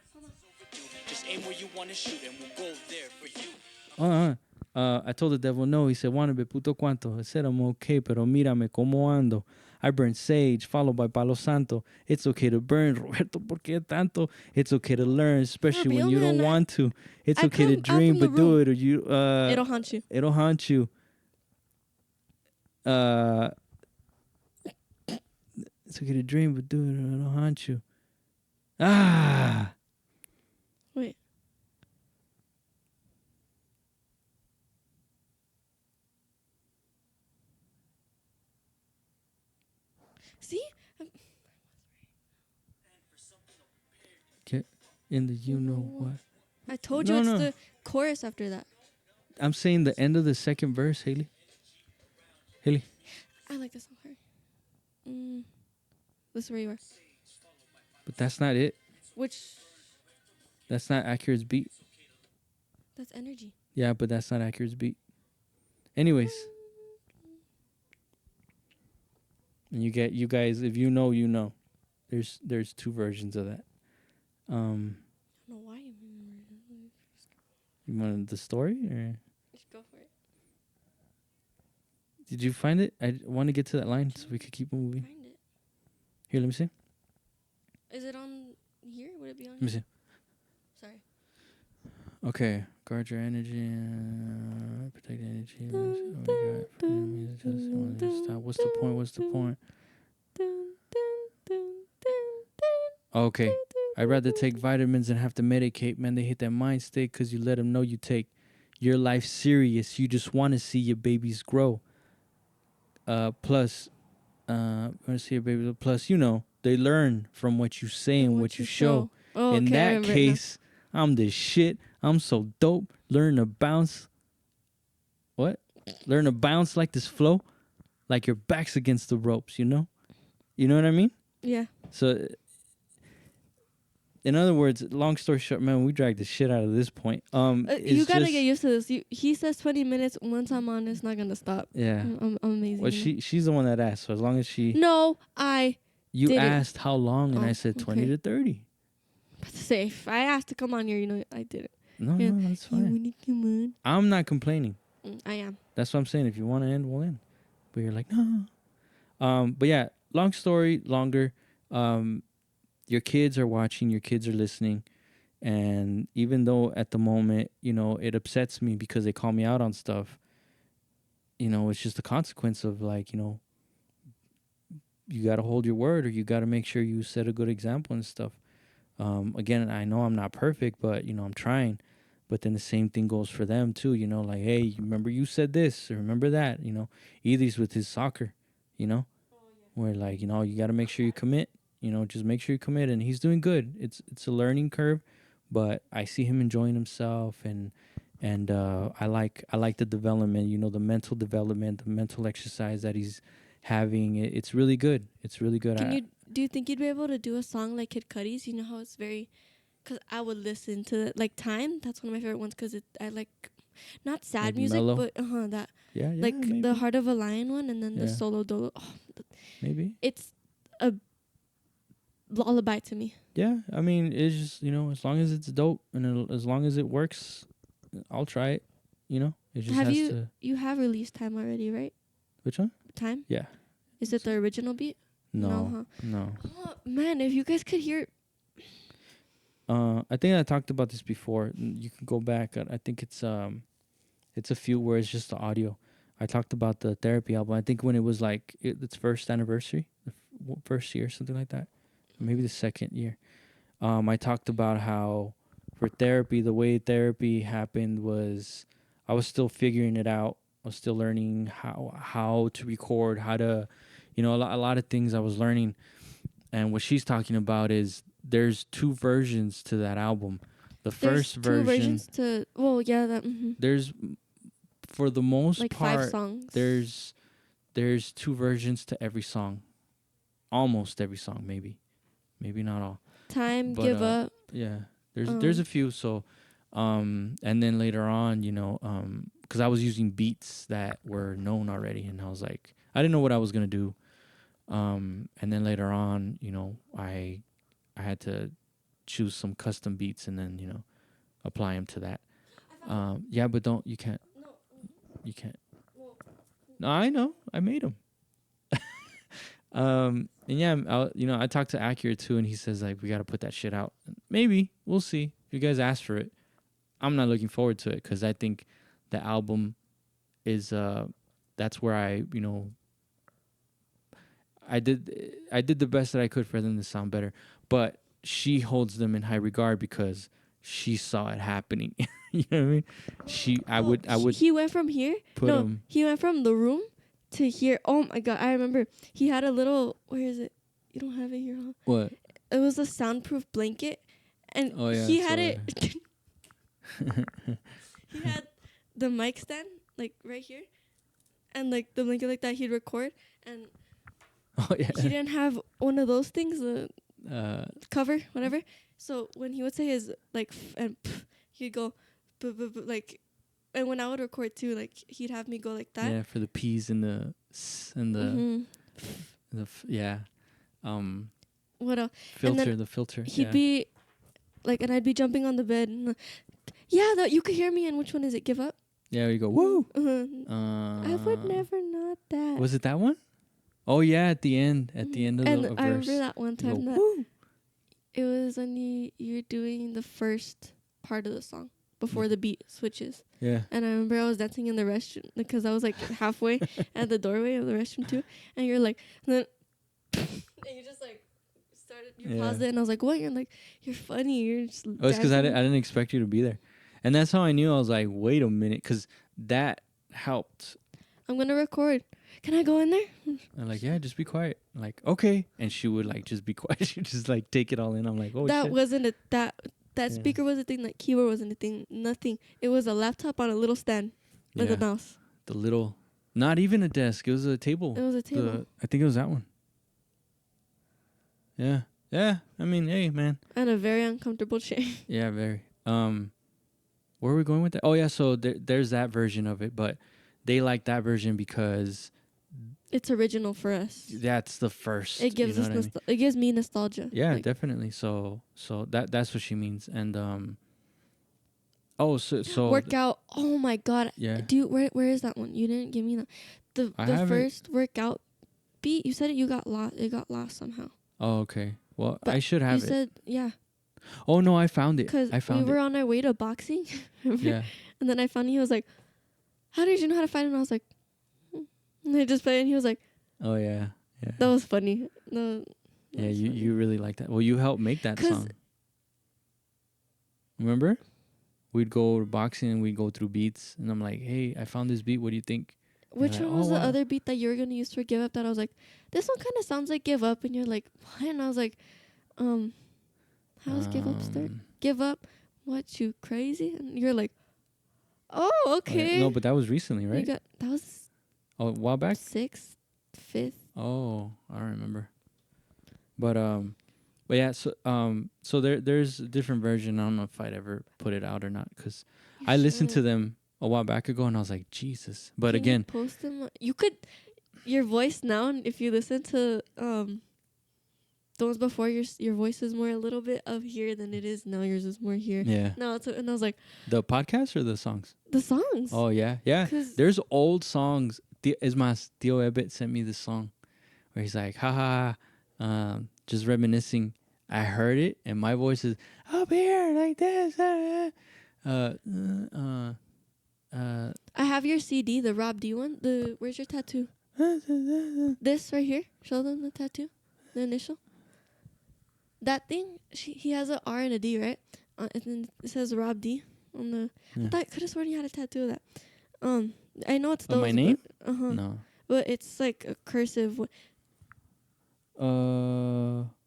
[SPEAKER 4] Just aim where you want to shoot and we'll go there for you.
[SPEAKER 2] I told the devil no. He said, wanna be puto cuanto. I said, I'm okay, pero mírame como ando. I burn sage, followed by Palo Santo. It's okay to burn, Roberto, ¿por qué tanto? It's okay to learn, especially when you don't want to. It's okay to dream, but do it or you...
[SPEAKER 3] it'll haunt you.
[SPEAKER 2] It'll haunt you. It's okay to dream, but do it or it'll haunt you.
[SPEAKER 3] Wait. See?
[SPEAKER 2] Get in the you know what.
[SPEAKER 3] I told you it's the chorus after that.
[SPEAKER 2] I'm saying the end of the second verse, Haylee.
[SPEAKER 3] I like this song. This is where you are.
[SPEAKER 2] But that's not it.
[SPEAKER 3] Which?
[SPEAKER 2] That's not Accurate's beat.
[SPEAKER 3] That's energy.
[SPEAKER 2] Yeah, but that's not Accurate's beat. Anyways. And you guys, if you know, you know. There's two versions of that.
[SPEAKER 3] I don't know why you
[SPEAKER 2] wanted the story or
[SPEAKER 3] just go for it.
[SPEAKER 2] Did you find it? I want to get to that line so we could keep moving.
[SPEAKER 3] Find it.
[SPEAKER 2] Here, let me see.
[SPEAKER 3] Is it on here? Would it be on
[SPEAKER 2] Let me see.
[SPEAKER 3] Sorry.
[SPEAKER 2] Okay. Guard your energy. Protect energy. Stop. What's the point? Okay. I'd rather take vitamins than have to medicate. Man, they hit that mind state because you let them know you take your life serious. You just want to see your babies grow. Plus, want to see your babies. Plus, they learn from what you say and what you show.
[SPEAKER 3] Oh,
[SPEAKER 2] In
[SPEAKER 3] okay, I
[SPEAKER 2] that
[SPEAKER 3] remember it now.
[SPEAKER 2] case, I'm the shit. I'm so dope. Learn to bounce. What? Learn to bounce like this flow, like your back's against the ropes. You know what I mean?
[SPEAKER 3] Yeah.
[SPEAKER 2] So, in other words, long story short, man, we dragged the shit out of this point.
[SPEAKER 3] You gotta
[SPEAKER 2] just,
[SPEAKER 3] get used to this. He says 20 minutes. Once I'm on, it's not gonna stop.
[SPEAKER 2] Yeah.
[SPEAKER 3] I'm amazing.
[SPEAKER 2] Well, she's the one that asked. So as long as
[SPEAKER 3] No, I
[SPEAKER 2] you
[SPEAKER 3] didn't.
[SPEAKER 2] asked how long, and I
[SPEAKER 3] Oh,
[SPEAKER 2] said 20
[SPEAKER 3] okay.
[SPEAKER 2] to 30.
[SPEAKER 3] Safe. I asked to come on here. I didn't.
[SPEAKER 2] No,
[SPEAKER 3] Yeah.
[SPEAKER 2] no, that's
[SPEAKER 3] You
[SPEAKER 2] fine.
[SPEAKER 3] wanna come on?
[SPEAKER 2] I'm not complaining.
[SPEAKER 3] I am.
[SPEAKER 2] That's what I'm saying. If you want to end, we'll end. But you're like, no. But yeah, long story longer. Your kids are watching. Your kids are listening. And even though at the moment, it upsets me because they call me out on stuff, it's just a consequence of like, you got to hold your word, or you got to make sure you set a good example and stuff. Again, I know I'm not perfect, but, I'm trying. But then the same thing goes for them too, like, hey, remember you said this, or remember that, Edie's with his soccer, where like, you got to make sure you commit, just make sure you commit. And he's doing good. It's a learning curve, but I see him enjoying himself, and I like the development, the mental development, the mental exercise that he's having. It's really good. It's really good.
[SPEAKER 3] Do you think you'd be able to do a song like Kid Cudi's? You know how it's very, because I would listen to it, like Time. That's one of my favorite ones because I like not sad
[SPEAKER 2] Like
[SPEAKER 3] music,
[SPEAKER 2] mellow?
[SPEAKER 3] but that
[SPEAKER 2] yeah,
[SPEAKER 3] like
[SPEAKER 2] maybe.
[SPEAKER 3] the Heart of a Lion one, and then the
[SPEAKER 2] Yeah.
[SPEAKER 3] Solo Dolo. Oh,
[SPEAKER 2] Maybe.
[SPEAKER 3] it's a lullaby to me.
[SPEAKER 2] Yeah, I mean, it's just, as long as it's dope and as long as it works, I'll try it. It just
[SPEAKER 3] Have
[SPEAKER 2] has
[SPEAKER 3] you
[SPEAKER 2] to.
[SPEAKER 3] you have released Time already, right?
[SPEAKER 2] Which one?
[SPEAKER 3] Time.
[SPEAKER 2] Yeah.
[SPEAKER 3] Is it the original beat?
[SPEAKER 2] No.
[SPEAKER 3] Oh, man, if you guys could hear.
[SPEAKER 2] I think I talked about this before. You can go back. I think it's a few words, just the audio. I talked about the Therapy album. I think when it was like its first anniversary, the first year, something like that, or maybe the second year. I talked about how for therapy, the way therapy happened was I was still figuring it out. I was still learning how to record, how to, a lot of things I was learning. And what she's talking about is there's two versions to that album. The first version.
[SPEAKER 3] Two versions to. Well, yeah, that.
[SPEAKER 2] There's, for the most
[SPEAKER 3] like
[SPEAKER 2] part,
[SPEAKER 3] 5 songs.
[SPEAKER 2] There's two versions to every song. Almost every song, maybe not all.
[SPEAKER 3] Time,
[SPEAKER 2] But,
[SPEAKER 3] Give Up.
[SPEAKER 2] Yeah, there's a few. So, and then later on, because I was using beats that were known already, and I was like, I didn't know what I was gonna do. And then later on, I had to choose some custom beats and then apply them to that. Yeah, but you can't. No, I know, I made them. And yeah, I talked to Accurate too, and he says like we got to put that shit out. Maybe we'll see if you guys ask for it. I'm not looking forward to it because I think the album is that's where I did the best that I could for them to sound better. But she holds them in high regard because she saw it happening. You know what I mean? I would.
[SPEAKER 3] He went from here. He went from the room to here. Oh my god, I remember. He had a little. Where is it? You don't have it here, huh?
[SPEAKER 2] What?
[SPEAKER 3] It was a soundproof blanket, and he had it. He had the mic stand like right here, and like the blanket like that. He'd record, and he didn't have one of those things, the cover, whatever. So when he would say his like and he'd go like, and when I would record too, like he'd have me go like that.
[SPEAKER 2] Yeah, for the P's and the
[SPEAKER 3] What else?
[SPEAKER 2] Filter, the filter.
[SPEAKER 3] He'd be like, and I'd be jumping on the bed. And, you could hear me. And which one is it? Give Up.
[SPEAKER 2] Yeah, you go woo.
[SPEAKER 3] I would never not that.
[SPEAKER 2] Was it that one? Oh yeah, at the end of the verse.
[SPEAKER 3] And I remember that one time
[SPEAKER 2] go,
[SPEAKER 3] that
[SPEAKER 2] woo.
[SPEAKER 3] it was when you're doing the first part of the song before the beat switches.
[SPEAKER 2] Yeah.
[SPEAKER 3] And I remember I was dancing in the restroom because I was like halfway at the doorway of the restroom too. And you're like, and you just like started. You paused it, and I was like, "What?" You're like, "You're funny. You're just."
[SPEAKER 2] Oh, it's because I
[SPEAKER 3] dancing."
[SPEAKER 2] didn't expect you to be there, and that's how I knew. I was like, wait a minute, because that helped.
[SPEAKER 3] I'm gonna record. Can I go in there?
[SPEAKER 2] I'm like, yeah, just be quiet. I'm like, okay, and she would like just be quiet. She would just like take it all in. I'm like, oh
[SPEAKER 3] That
[SPEAKER 2] shit.
[SPEAKER 3] wasn't a that
[SPEAKER 2] Yeah.
[SPEAKER 3] speaker was a thing. That keyboard wasn't a thing. Nothing. It was a laptop on a little stand with
[SPEAKER 2] Yeah.
[SPEAKER 3] a mouse.
[SPEAKER 2] The little, not even a desk. It was a table.
[SPEAKER 3] It was a table
[SPEAKER 2] I think it was that one. Yeah. Yeah. I mean, hey, man.
[SPEAKER 3] and a very uncomfortable chair.
[SPEAKER 2] Yeah, very. Where are we going with that? Oh yeah, so there's that version of it, but they like that version because
[SPEAKER 3] It's original for us.
[SPEAKER 2] that's the first.
[SPEAKER 3] It gives
[SPEAKER 2] you know
[SPEAKER 3] us
[SPEAKER 2] what I mean?
[SPEAKER 3] it gives me nostalgia.
[SPEAKER 2] Yeah,
[SPEAKER 3] Like,
[SPEAKER 2] definitely. So that's what she means. And oh, so
[SPEAKER 3] workout. Oh my god.
[SPEAKER 2] yeah.
[SPEAKER 3] Dude, where is that one? You didn't give me the
[SPEAKER 2] I have it.
[SPEAKER 3] first workout beat. You said it. You got lost. It got lost somehow.
[SPEAKER 2] Oh, okay. Well,
[SPEAKER 3] But
[SPEAKER 2] I should have
[SPEAKER 3] you
[SPEAKER 2] it.
[SPEAKER 3] said yeah.
[SPEAKER 2] Oh no, I found it.
[SPEAKER 3] Because
[SPEAKER 2] I
[SPEAKER 3] we
[SPEAKER 2] found
[SPEAKER 3] were
[SPEAKER 2] it.
[SPEAKER 3] on our way to boxing.
[SPEAKER 2] Yeah.
[SPEAKER 3] And then I found he was like, "How did you know how to fight?" And I was like, and I just played. And he was like,
[SPEAKER 2] Oh yeah. Yeah.
[SPEAKER 3] "That was funny." No.
[SPEAKER 2] Yeah, you really like that. Well, you helped make that
[SPEAKER 3] 'Cause-
[SPEAKER 2] song. Remember? We'd go to boxing and we'd go through beats, and I'm like, "Hey, I found this beat. What do you think?"
[SPEAKER 3] Which
[SPEAKER 2] like,
[SPEAKER 3] one was
[SPEAKER 2] oh,
[SPEAKER 3] the
[SPEAKER 2] wow.
[SPEAKER 3] other beat that you were gonna use for Give Up? That I was like, this one kind of sounds like Give Up, and you're like, what? And I was like, how does Give Up start? Give up? What, you crazy? And you're like, oh,
[SPEAKER 2] Oh, yeah.
[SPEAKER 3] okay.
[SPEAKER 2] No, but that was recently,
[SPEAKER 3] You
[SPEAKER 2] right?
[SPEAKER 3] that was
[SPEAKER 2] Oh, a while back.
[SPEAKER 3] 6th, 5th.
[SPEAKER 2] Oh, I don't remember. But yeah. So there's a different version. I don't know if I'd ever put it out or not, because I listened to them a while back ago, and I was like, Jesus. But
[SPEAKER 3] Can
[SPEAKER 2] again,
[SPEAKER 3] you post them. You could, your voice now, and if you listen to the ones before, your voice is more a little bit of here than it is now. Yours is more here.
[SPEAKER 2] yeah,
[SPEAKER 3] No, and I was like,
[SPEAKER 2] the podcast or the songs.
[SPEAKER 3] the songs.
[SPEAKER 2] Oh yeah, yeah.
[SPEAKER 3] 'Cause-
[SPEAKER 2] There's old songs. Is my Theo Ebbett sent me this song where he's like, haha, just reminiscing. I heard it, and my voice is up here like this.
[SPEAKER 3] I have your CD, the Rob D one. Where's your tattoo? This right here. Show them the tattoo, the initial. That thing. He has a R and a D, right? And then it says Rob D on the.
[SPEAKER 2] Yeah.
[SPEAKER 3] I could have sworn you had a tattoo of that. I know it's those.
[SPEAKER 2] my name?
[SPEAKER 3] Uh huh.
[SPEAKER 2] No.
[SPEAKER 3] But it's like a cursive.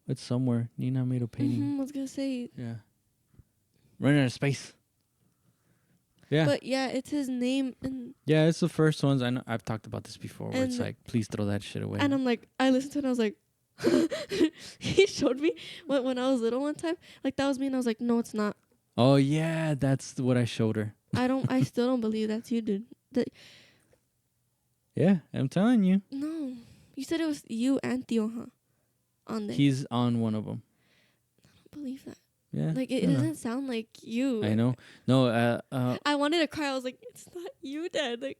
[SPEAKER 2] It's somewhere. Nina made a painting.
[SPEAKER 3] I was gonna say.
[SPEAKER 2] Yeah. Running out of space. Yeah.
[SPEAKER 3] But yeah, it's his name, and
[SPEAKER 2] Yeah, it's the first ones. I know I've talked about this before, where it's
[SPEAKER 3] And-
[SPEAKER 2] like, please throw that shit away.
[SPEAKER 3] I'm like, I listened to it, and I was like, he showed me when I was little one time, like that was me, and I was like, no, it's not.
[SPEAKER 2] Oh yeah, that's what I showed her.
[SPEAKER 3] I still don't believe that's you, dude.
[SPEAKER 2] Yeah, I'm telling you.
[SPEAKER 3] No, you said it was you and Theo, huh? On there.
[SPEAKER 2] He's on one of them.
[SPEAKER 3] I don't believe that.
[SPEAKER 2] Yeah.
[SPEAKER 3] Like it
[SPEAKER 2] I know.
[SPEAKER 3] doesn't sound like you.
[SPEAKER 2] I know. No,
[SPEAKER 3] I wanted to cry. I was like, it's not you, Dad. Like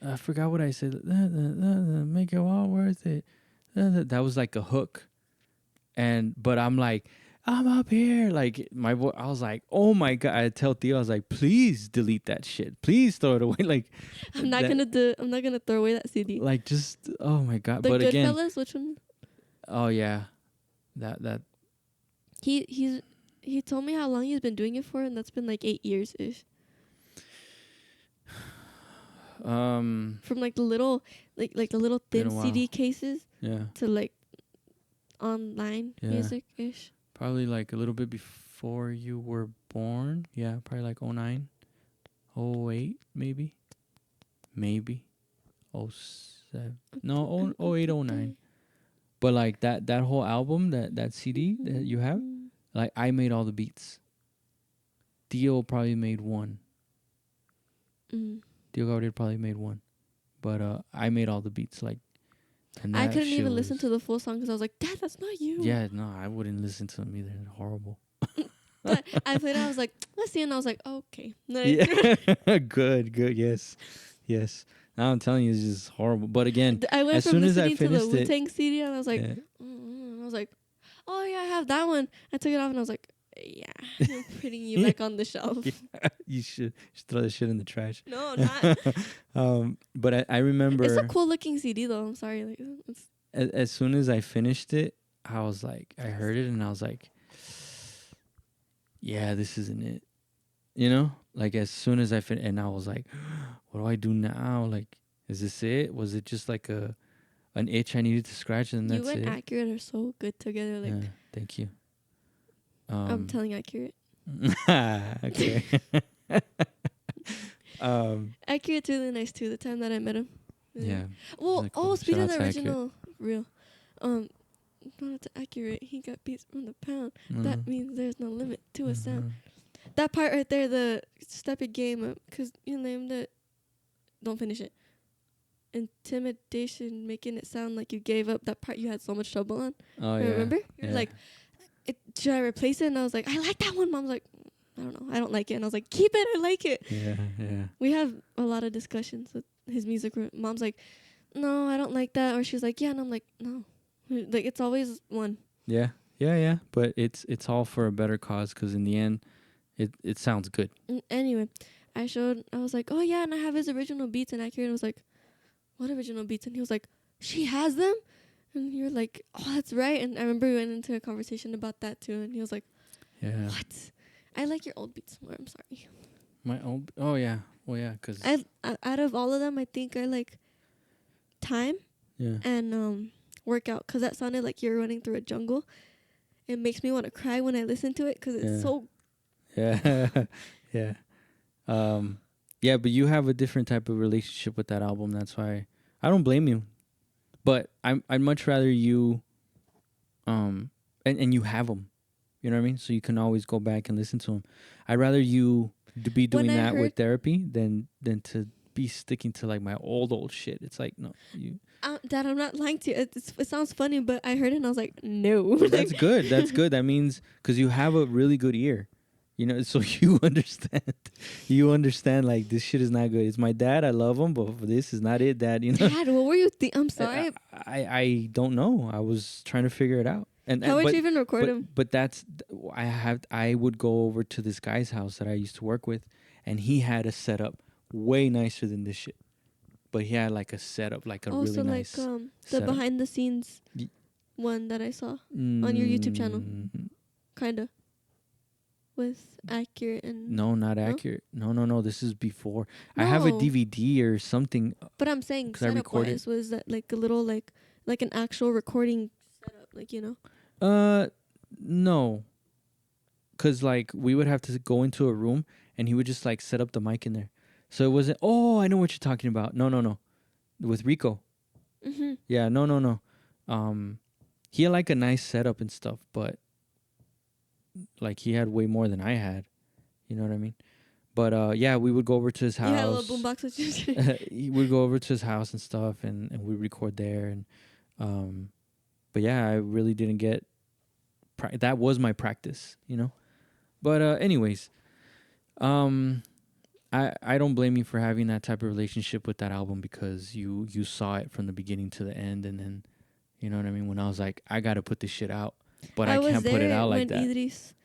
[SPEAKER 2] I forgot what I said. Make it all worth it. That was like a hook, but I'm like, I'm up here. Like my voice. I was like, oh my god. I tell Theo, I was like, please delete that shit. Please throw it away. Like
[SPEAKER 3] I'm not gonna throw away that CD.
[SPEAKER 2] Like just oh my god.
[SPEAKER 3] The
[SPEAKER 2] But again,
[SPEAKER 3] Goodfellas, which one?
[SPEAKER 2] oh yeah, that.
[SPEAKER 3] He told me how long he's been doing it for, and that's been like 8 years ish. From like the little the little
[SPEAKER 2] Been a
[SPEAKER 3] thin
[SPEAKER 2] while.
[SPEAKER 3] CD cases
[SPEAKER 2] Yeah,
[SPEAKER 3] to like online
[SPEAKER 2] Yeah.
[SPEAKER 3] music ish.
[SPEAKER 2] probably like a little bit before you were born. Yeah, probably like 09, 08 maybe. 07. No, 08, 09. But like that whole album, that CD that you have, like I made all the beats. Theo probably made one.
[SPEAKER 3] Mm.
[SPEAKER 2] Theo Gabriel probably made one. But I made all the beats. Like, and
[SPEAKER 3] I
[SPEAKER 2] that
[SPEAKER 3] couldn't
[SPEAKER 2] shit
[SPEAKER 3] even listen
[SPEAKER 2] was-
[SPEAKER 3] to the full song because I was like, Dad, that's not you.
[SPEAKER 2] Yeah, no, I wouldn't listen to them either. They're horrible.
[SPEAKER 3] But I played it. I was like, let's see, and I was like, okay. Like,
[SPEAKER 2] Yeah, good, yes. Now I'm telling you, it's just horrible. But again,
[SPEAKER 3] I went
[SPEAKER 2] as
[SPEAKER 3] from
[SPEAKER 2] soon as I
[SPEAKER 3] listening to the
[SPEAKER 2] finished it-
[SPEAKER 3] Wu-Tang CD, and I was like,
[SPEAKER 2] yeah.
[SPEAKER 3] and I was like, oh yeah, I have that one. I took it off, and I was like, yeah, I'm putting you back on the shelf.
[SPEAKER 2] You should throw the shit in the trash.
[SPEAKER 3] No, not.
[SPEAKER 2] But I remember
[SPEAKER 3] It's a cool looking CD though. I'm sorry. Like, it's,
[SPEAKER 2] as soon as I finished it, I was like, I heard it and I was like, yeah, this isn't it. You know, like as soon as I finished, and I was like, what do I do now? Like, is this it? Was it just like an itch I needed to scratch and
[SPEAKER 3] You
[SPEAKER 2] that's
[SPEAKER 3] and
[SPEAKER 2] it?
[SPEAKER 3] Accurate are so good together. Like,
[SPEAKER 2] Yeah, thank you.
[SPEAKER 3] I'm telling Accurate.
[SPEAKER 2] Okay.
[SPEAKER 3] Accurate's really nice too. The time that I met him.
[SPEAKER 2] Yeah.
[SPEAKER 3] Well,
[SPEAKER 2] really cool.
[SPEAKER 3] speaking
[SPEAKER 2] Shout
[SPEAKER 3] of
[SPEAKER 2] out
[SPEAKER 3] the
[SPEAKER 2] to Accurate.
[SPEAKER 3] original, real. Shout out to Accurate. He got beats from the pound. That means there's no limit to a sound. That part right there, the step your game up, because you named it. Don't finish it. Intimidation, making it sound like you gave up. That part you had so much trouble on.
[SPEAKER 2] Oh yeah.
[SPEAKER 3] Remember? You're
[SPEAKER 2] Yeah.
[SPEAKER 3] like, should I replace it? And I was like, I like that one. Mom's like, I don't know. I don't like it. And I was like, keep it. I like it.
[SPEAKER 2] Yeah, yeah.
[SPEAKER 3] We have a lot of discussions with his music. Mom's like, no, I don't like that. Or she's like, yeah. And I'm like, no. Like, it's always one.
[SPEAKER 2] Yeah. Yeah, yeah. But it's all for a better cause because in the end, it sounds good.
[SPEAKER 3] Anyway, I was like, oh, yeah. And I have his original beats. And Accurate was like, what original beats? And he was like, she has them? And you're like, oh, that's right. And I remember we went into a conversation about that too. And he was like,
[SPEAKER 2] Yeah.
[SPEAKER 3] what? I like your old beats more. I'm sorry.
[SPEAKER 2] My old. Oh yeah. Well yeah, because.
[SPEAKER 3] Out of all of them, I think I like Time
[SPEAKER 2] Yeah.
[SPEAKER 3] and Workout, because that sounded like you're running through a jungle. It makes me want to cry when I listen to it because it's so.
[SPEAKER 2] Yeah. Yeah. Yeah, but you have a different type of relationship with that album. That's why I don't blame you. But I'd much rather you, and you have them, you know what I mean. So you can always go back and listen to them. I'd rather you be doing that with therapy than to be sticking to like my old shit. It's like no, you.
[SPEAKER 3] Dad, I'm not lying to you. It sounds funny, but I heard it and I was like, no.
[SPEAKER 2] That's good. That's good. That means because you have a really good ear. You know, so you understand. You understand, like, this shit is not good. It's my dad. I love him, but this is not it, Dad. You know?
[SPEAKER 3] Dad, what were you I'm sorry.
[SPEAKER 2] I don't know. I was trying to figure it out. And
[SPEAKER 3] How would you even record him?
[SPEAKER 2] But I would go over to this guy's house that I used to work with, and he had a setup way nicer than this shit. But he had, like, a setup, like a really nice
[SPEAKER 3] like the
[SPEAKER 2] setup.
[SPEAKER 3] behind-the-scenes one that I saw on your YouTube channel. Kind of. With Accurate and...
[SPEAKER 2] No, not Accurate. No. This is before. No. I have a DVD or something.
[SPEAKER 3] But I'm saying setup-wise, was that like a little like an actual recording setup, like, you know?
[SPEAKER 2] No. Because, like, we would have to go into a room and he would just, like, set up the mic in there. So it wasn't... Oh, I know what you're talking about. No. With Rico.
[SPEAKER 3] Mm-hmm.
[SPEAKER 2] Yeah, no. He had, like, a nice setup and stuff, but... Like, he had way more than I had. You know what I mean? But, yeah, we would go over to his house.
[SPEAKER 3] You had a little boombox.
[SPEAKER 2] He would go over to his house and stuff, and we'd record there. And but, yeah, I really didn't get... that was my practice, you know? But, anyways, I don't blame you for having that type of relationship with that album because you saw it from the beginning to the end. And then, you know what I mean? When I was like, I got to put this shit out. But I can't put it out like that.
[SPEAKER 3] Idris,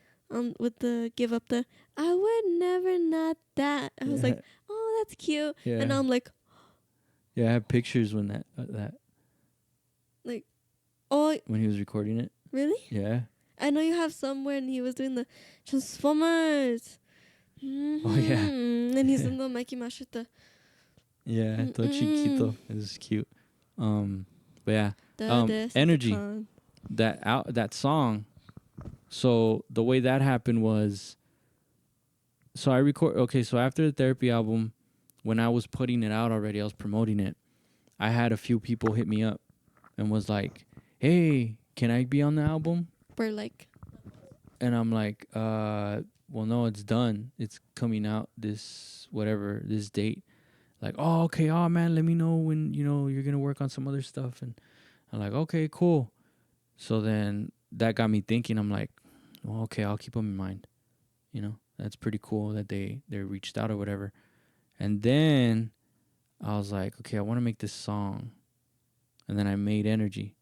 [SPEAKER 3] with the give up the I would never not that. I was like, oh, that's cute. Yeah. And I'm like,
[SPEAKER 2] yeah, I have pictures when that.
[SPEAKER 3] Like, oh.
[SPEAKER 2] When he was recording it.
[SPEAKER 3] Really?
[SPEAKER 2] Yeah.
[SPEAKER 3] I know you have somewhere and he was doing the Transformers. Mm-hmm.
[SPEAKER 2] Oh yeah.
[SPEAKER 3] And he's in the Mikey Mouse with the.
[SPEAKER 2] Yeah, todo chiquito. It was cute. But yeah. Energy. That song. So the way that happened was, so after the therapy album, when I was putting it out already, I was promoting it. I had a few people hit me up and was like, hey, can I be on the album? And I'm like, well, no, it's done. It's coming out this date. Like, oh, okay. Oh man, let me know when, you're going to work on some other stuff. And I'm like, okay, cool. So then that got me thinking. I'm like, well, okay, I'll keep them in mind. That's pretty cool that they reached out or whatever. And then I was like, okay, I want to make this song. And then I made Energy,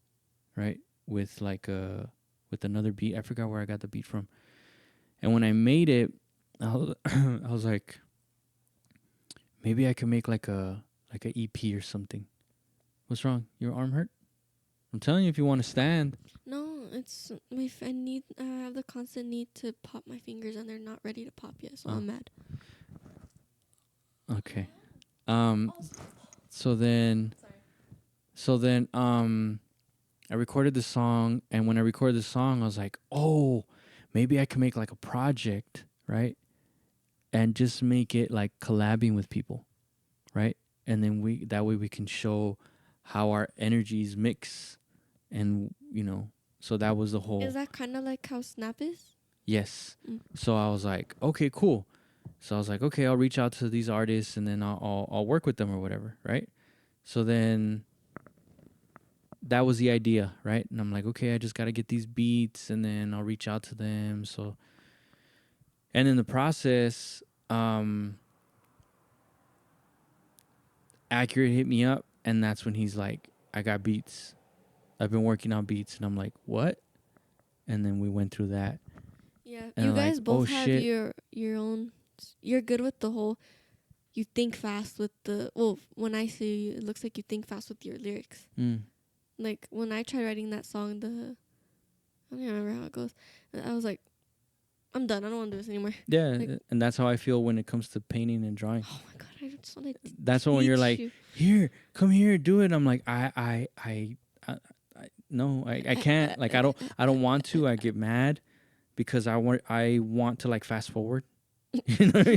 [SPEAKER 2] right? With with another beat. I forgot where I got the beat from. And when I made it, I was like, maybe I could make like a EP or something. What's wrong? Your arm hurt? I'm telling you, if you want to stand.
[SPEAKER 3] No, It's I have the constant need to pop my fingers and they're not ready to pop yet, so I'm mad.
[SPEAKER 2] Okay. So then I recorded the song, and when I recorded the song I was like, oh, maybe I can make like a project, right? And just make it like collabing with people, right? And then that way we can show how our energies mix, and so that was the whole.
[SPEAKER 3] Is that kind of like how Snap is?
[SPEAKER 2] Yes. So I was like, okay, cool. So I was like, okay, I'll reach out to these artists and then I'll work with them or whatever, right? So then that was the idea, right? And I'm like, okay, I just got to get these beats and then I'll reach out to them. So, and in the process, Accurate hit me up, and that's when he's like, I got beats. I've been working on beats. And I'm like, what? And then we went through that.
[SPEAKER 3] Yeah,
[SPEAKER 2] and
[SPEAKER 3] you
[SPEAKER 2] I'm
[SPEAKER 3] guys
[SPEAKER 2] like,
[SPEAKER 3] both
[SPEAKER 2] oh,
[SPEAKER 3] have
[SPEAKER 2] shit.
[SPEAKER 3] your own. You're good with the whole. You think fast with the. Well, when I see you, it looks like you think fast with your lyrics. Like when I tried writing that song, I don't even remember how it goes. I was like, I'm done. I don't want to do this anymore.
[SPEAKER 2] Yeah,
[SPEAKER 3] Like,
[SPEAKER 2] and that's how I feel when it comes to painting and drawing.
[SPEAKER 3] oh my god, I just want to.
[SPEAKER 2] That's when you're like, here, come here, do it. I'm like, no, I can't. Like, I don't want to. I get mad because I want to like fast forward. You know what I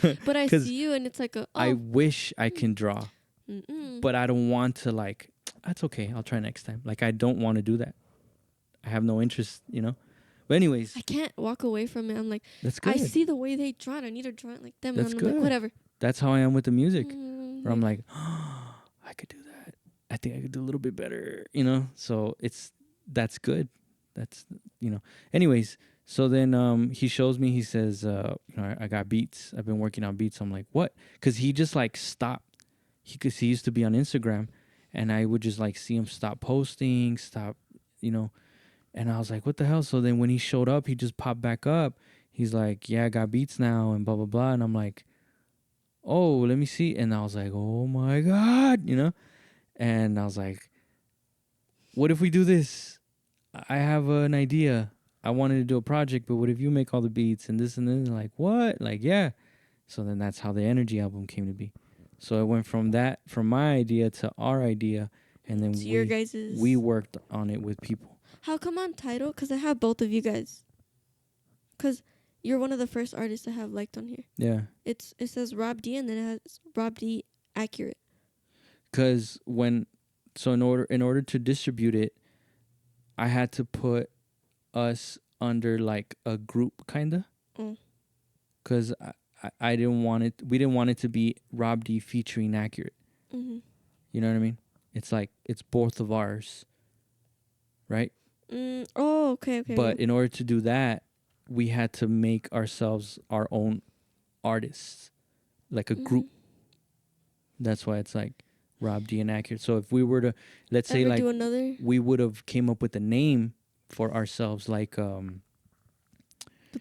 [SPEAKER 2] mean?
[SPEAKER 3] But I see you, and it's like
[SPEAKER 2] I wish I can draw, but I don't want to. Like, that's okay. I'll try next time. Like, I don't want to do that. I have no interest, But anyways,
[SPEAKER 3] I can't walk away from it. I'm like,
[SPEAKER 2] that's good.
[SPEAKER 3] I see the way they draw it. I need to draw it like them.
[SPEAKER 2] That's
[SPEAKER 3] and I'm
[SPEAKER 2] good.
[SPEAKER 3] like, whatever.
[SPEAKER 2] That's how I am with the music. Where I'm like, oh, I could do that. I think I could do a little bit better, So that's good. That's Anyways, so then he shows me. He says, I got beats. I've been working on beats. I'm like, what? Because he just like stopped. Because he used to be on Instagram, and I would just like see him stop posting, And I was like, what the hell? So then when he showed up, he just popped back up. He's like, yeah, I got beats now and blah, blah, blah. And I'm like, oh, let me see. And I was like, oh my God, And I was like, what if we do this? I have an idea. I wanted to do a project, but what if you make all the beats and this and then? Like, what? Like, yeah. So then that's how the Energy album came to be. So it went from my idea to our idea. And then we worked on it with people.
[SPEAKER 3] How come on Tidal? Because I have both of you guys. Because you're one of the first artists I have liked on here.
[SPEAKER 2] Yeah.
[SPEAKER 3] It says Rob D and then it has Rob D Accurate.
[SPEAKER 2] Because in order to distribute it, I had to put us under like a group kinda. Because I didn't want it. We didn't want it to be Rob D featuring Accurate.
[SPEAKER 3] Mm-hmm.
[SPEAKER 2] You know what I mean? It's like it's both of ours, right?
[SPEAKER 3] Okay.
[SPEAKER 2] But in order to do that, we had to make ourselves our own artists, like a group. That's why it's like Rob D and Accurate. So if we were to, let's say, like, we would have came up with a name for ourselves, like
[SPEAKER 3] the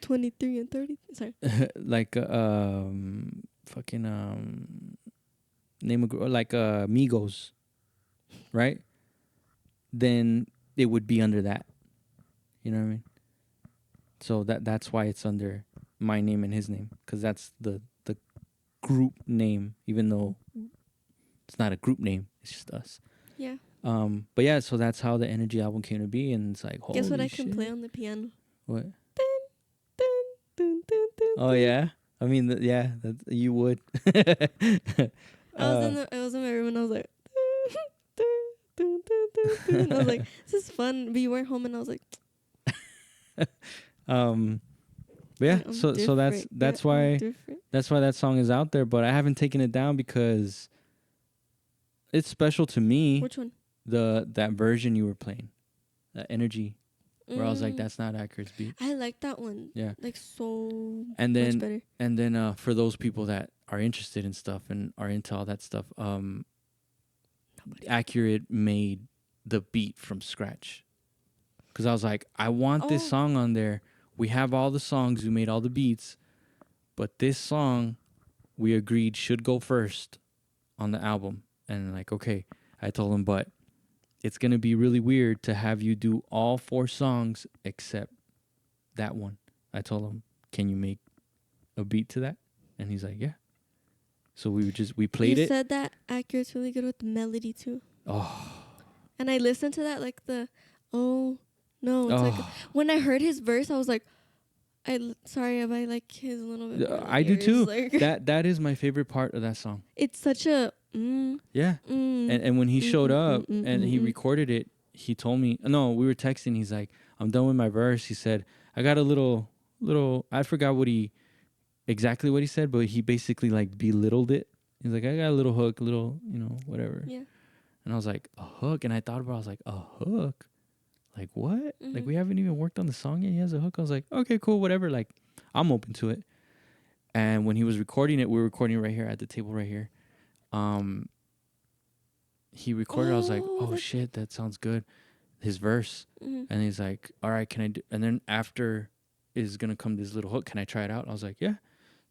[SPEAKER 3] 23 and 30. Sorry.
[SPEAKER 2] like fucking name a group like Migos, right? Then it would be under that. You know what I mean? So that's why it's under my name and his name, because that's the group name, even though it's not a group name, it's just us.
[SPEAKER 3] Yeah.
[SPEAKER 2] But yeah, so that's how the Energy album came to be, and it's like, holy
[SPEAKER 3] guess what I
[SPEAKER 2] shit.
[SPEAKER 3] can play on the piano?
[SPEAKER 2] What?
[SPEAKER 3] Dun, dun, dun, dun, dun,
[SPEAKER 2] Oh yeah, I mean, you would.
[SPEAKER 3] I was in my room and I was like, dun, dun, dun, dun, dun, and I was like, this is fun. But you weren't home, and I was like,
[SPEAKER 2] but yeah, so that's why that song is out there, but I haven't taken it down because it's special to me.
[SPEAKER 3] Which one?
[SPEAKER 2] That version you were playing, that Energy, where I was like, that's not Accurate's beat.
[SPEAKER 3] I like that one.
[SPEAKER 2] Yeah,
[SPEAKER 3] like so
[SPEAKER 2] and then,
[SPEAKER 3] much better.
[SPEAKER 2] And then for those people that are interested in stuff and are into all that stuff, Accurate made the beat from scratch. Because I was like, I want this song on there. We have all the songs. We made all the beats. But this song, we agreed, should go first on the album. And like, okay. I told him, but it's gonna be really weird to have you do all 4 songs except that one. I told him, can you make a beat to that? And he's like, yeah. So we played
[SPEAKER 3] You
[SPEAKER 2] it.
[SPEAKER 3] said that Accurate's really good with the melody too.
[SPEAKER 2] Oh,
[SPEAKER 3] And I listened to that like oh no, it's like when I heard his verse, I was like, sorry if I like his a little bit.
[SPEAKER 2] I do too.
[SPEAKER 3] Like,
[SPEAKER 2] That is my favorite part of that song.
[SPEAKER 3] it's such a
[SPEAKER 2] Yeah. And when he showed up and he recorded it, he told me, no, we were texting. He's like, I'm done with my verse. He said, I got a little, I forgot exactly what he said, but he basically like belittled it. He's like, I got a little hook, whatever.
[SPEAKER 3] Yeah.
[SPEAKER 2] And I was like, a hook? And I thought about it, I was like, a hook? Like what? Like we haven't even worked on the song yet. He has a hook. I was like, okay, cool, whatever. Like I'm open to it. And when he was recording it, we were recording right here at the table right here. He recorded. I was like, oh shit, that sounds good. His verse. And he's like, all right, can I do? And then after is gonna come this little hook. Can I try it out? I was like, yeah.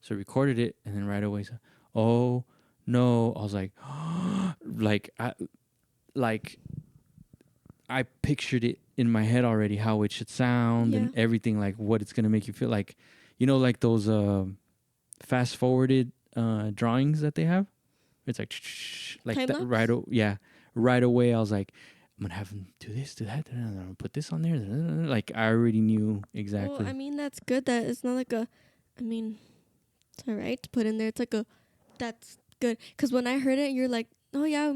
[SPEAKER 2] So I recorded it, and then right away, said, oh no. I was like, I pictured it in my head already how it should sound and everything, like what it's gonna make you feel like, like those fast forwarded drawings that they have. It's like
[SPEAKER 3] Time
[SPEAKER 2] that,
[SPEAKER 3] lapse?
[SPEAKER 2] right away. I was like, I'm gonna have him do this, do that, I'm gonna put this on there. Like I already knew exactly.
[SPEAKER 3] Well, I mean, that's good that it's not like it's all right to put in there. It's like that's good. Because when I heard it, you're like, oh yeah,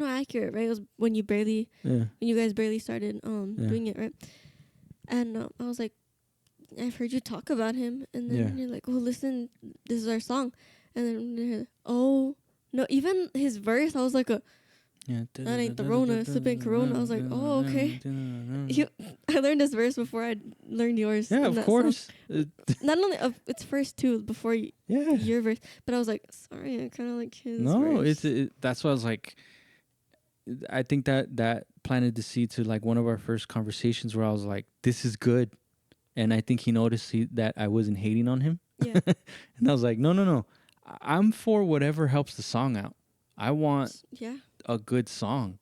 [SPEAKER 3] Accurate, right? It was when you guys barely started doing it, right? And I was like, I've heard you talk about him, and then you're like, oh, listen, this is our song. And then, oh no, even his verse, I was like, that ain't the Rona, sipping Corona. I was like, oh, okay. I learned this verse before I learned yours.
[SPEAKER 2] Yeah, of course.
[SPEAKER 3] Not only it's first too before your verse, but I was like, sorry, I kind of like his verse.
[SPEAKER 2] That's why I was like, I think that planted the seed to like one of our first conversations where I was like, this is good. And I think he noticed that I wasn't hating on him.
[SPEAKER 3] Yeah.
[SPEAKER 2] And I was like, no. I'm for whatever helps the song out. I want a good song.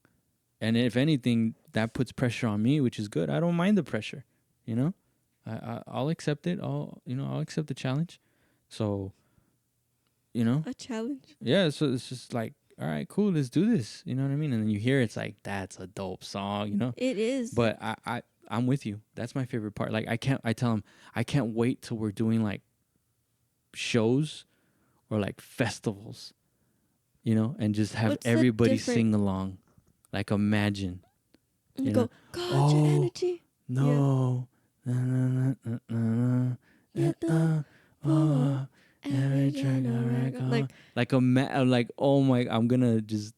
[SPEAKER 2] And if anything, that puts pressure on me, which is good. I don't mind the pressure, I'll accept it. I'll accept the challenge. So,
[SPEAKER 3] a challenge.
[SPEAKER 2] Yeah. So it's just like, all right, cool. Let's do this. You know what I mean? And then you hear it's like, that's a dope song,
[SPEAKER 3] It is.
[SPEAKER 2] But I'm with you. That's my favorite part. Like I tell him, I can't wait till we're doing like shows or like festivals, and just have everybody sing along. Like imagine.
[SPEAKER 3] Go, God, your energy.
[SPEAKER 2] No. Like oh my, I'm gonna just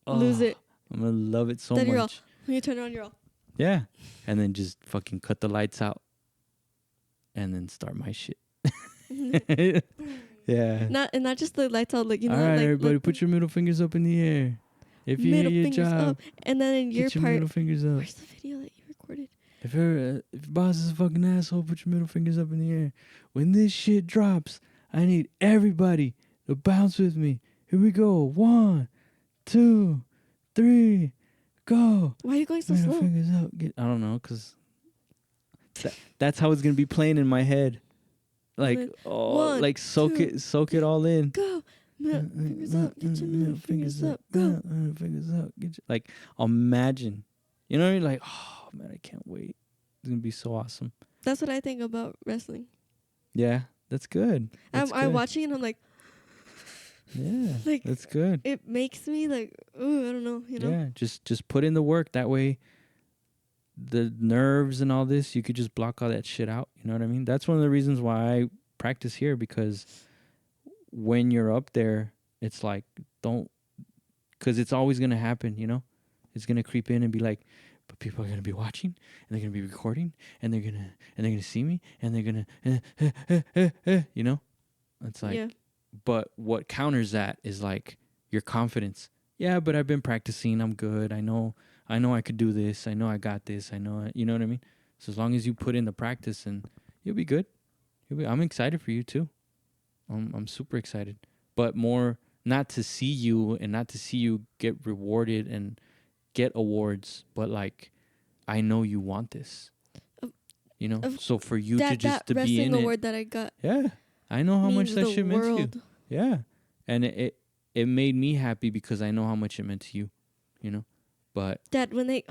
[SPEAKER 3] lose it.
[SPEAKER 2] I'm gonna love it so
[SPEAKER 3] then
[SPEAKER 2] much.
[SPEAKER 3] You're all, when you turn it on, you're all.
[SPEAKER 2] Yeah. And then just fucking cut the lights out and then start my shit. Yeah.
[SPEAKER 3] Not just the lights out, like,
[SPEAKER 2] all right, everybody, put your middle fingers up in the air. If you hear your job,
[SPEAKER 3] up. And then in your part,
[SPEAKER 2] middle fingers up.
[SPEAKER 3] where's the video that you recorded?
[SPEAKER 2] If your boss is a fucking asshole, put your middle fingers up in the air. When this shit drops, I need everybody to bounce with me. Here we go. 1, 2, 3, go.
[SPEAKER 3] Why are you going so
[SPEAKER 2] middle
[SPEAKER 3] slow?
[SPEAKER 2] Fingers up. I don't know, because that's how it's going to be playing in my head. Like, soak it all in.
[SPEAKER 3] Go. Middle fingers up. Get your middle fingers up. Go.
[SPEAKER 2] Middle fingers up. Like, imagine. You know what I mean? Like, oh, man, I can't wait. It's going to be so awesome.
[SPEAKER 3] That's what I think about wrestling.
[SPEAKER 2] Yeah, that's good.
[SPEAKER 3] I'm watching it and I'm like,
[SPEAKER 2] yeah,
[SPEAKER 3] like,
[SPEAKER 2] that's good.
[SPEAKER 3] It makes me like, ooh, I don't know,
[SPEAKER 2] Yeah, just put in the work. That way, the nerves and all this, you could just block all that shit out. You know what I mean? That's one of the reasons why I practice here, because when you're up there, it's like, because it's always going to happen, It's going to creep in and be like, but people are going to be watching, and they're going to be recording, and they're going to see me, and they're going to, It's like, but what counters that is like your confidence. Yeah, but I've been practicing. I'm good. I know I could do this. I know I got this. I know, you know what I mean? So as long as you put in the practice, and you'll be good. I'm excited for you too. I'm super excited, but more not to see you and not to see you get rewarded and get awards, but like I know you want this. You know, so for you to just to be
[SPEAKER 3] wrestling
[SPEAKER 2] in
[SPEAKER 3] award
[SPEAKER 2] it,
[SPEAKER 3] that I got
[SPEAKER 2] yeah, I know how much
[SPEAKER 3] means
[SPEAKER 2] that
[SPEAKER 3] the
[SPEAKER 2] shit meant to you.
[SPEAKER 3] world.
[SPEAKER 2] Yeah, and it made me happy because I know how much it meant to you. You know, but
[SPEAKER 3] Dad, when they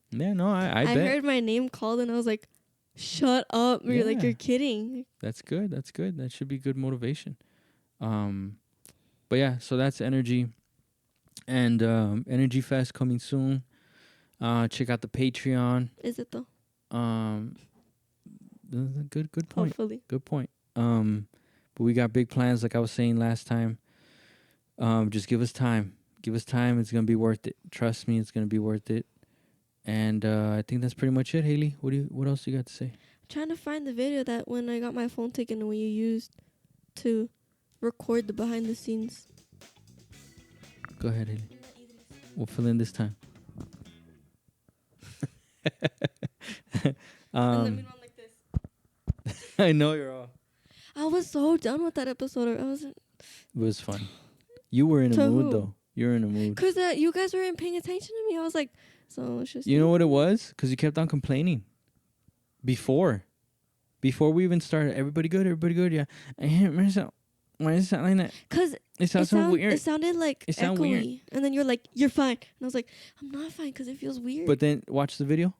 [SPEAKER 2] yeah, no, I
[SPEAKER 3] I
[SPEAKER 2] bet
[SPEAKER 3] heard my name called and I was like, shut up. You're like,
[SPEAKER 2] Yeah.
[SPEAKER 3] you're kidding.
[SPEAKER 2] that's good. That's good. That should be good motivation. But yeah, so that's Energy, and Energy Fest coming soon. Check out the Patreon.
[SPEAKER 3] Is it though?
[SPEAKER 2] Good point.
[SPEAKER 3] Hopefully.
[SPEAKER 2] Good point. But we got big plans, like I was saying last time. Just give us time. Give us time. It's gonna be worth it. Trust me, it's gonna be worth it. And I think that's pretty much it, Haylee. What else you got to say?
[SPEAKER 3] I'm trying to find the video that when I got my phone taken away you used to record the behind the scenes.
[SPEAKER 2] Go ahead, Haylee. We'll fill in this time.
[SPEAKER 3] And let me know I'm like this.
[SPEAKER 2] I know you're all.
[SPEAKER 3] I was so done with that episode. I wasn't.
[SPEAKER 2] It was fun. You were in a
[SPEAKER 3] To
[SPEAKER 2] mood
[SPEAKER 3] who?
[SPEAKER 2] though. You were in a mood.
[SPEAKER 3] Because you guys weren't paying attention to me. I was like, so it's just.
[SPEAKER 2] You know what it was? Because you kept on complaining. Before we even started, everybody good, yeah. I hear myself. Why does it sound like that?
[SPEAKER 3] Because
[SPEAKER 2] It sounds so weird.
[SPEAKER 3] it sounded like
[SPEAKER 2] It sound
[SPEAKER 3] echoey.
[SPEAKER 2] weird.
[SPEAKER 3] And then you're like, you're fine. And I was like, I'm not fine because it feels weird.
[SPEAKER 2] But then watch the video.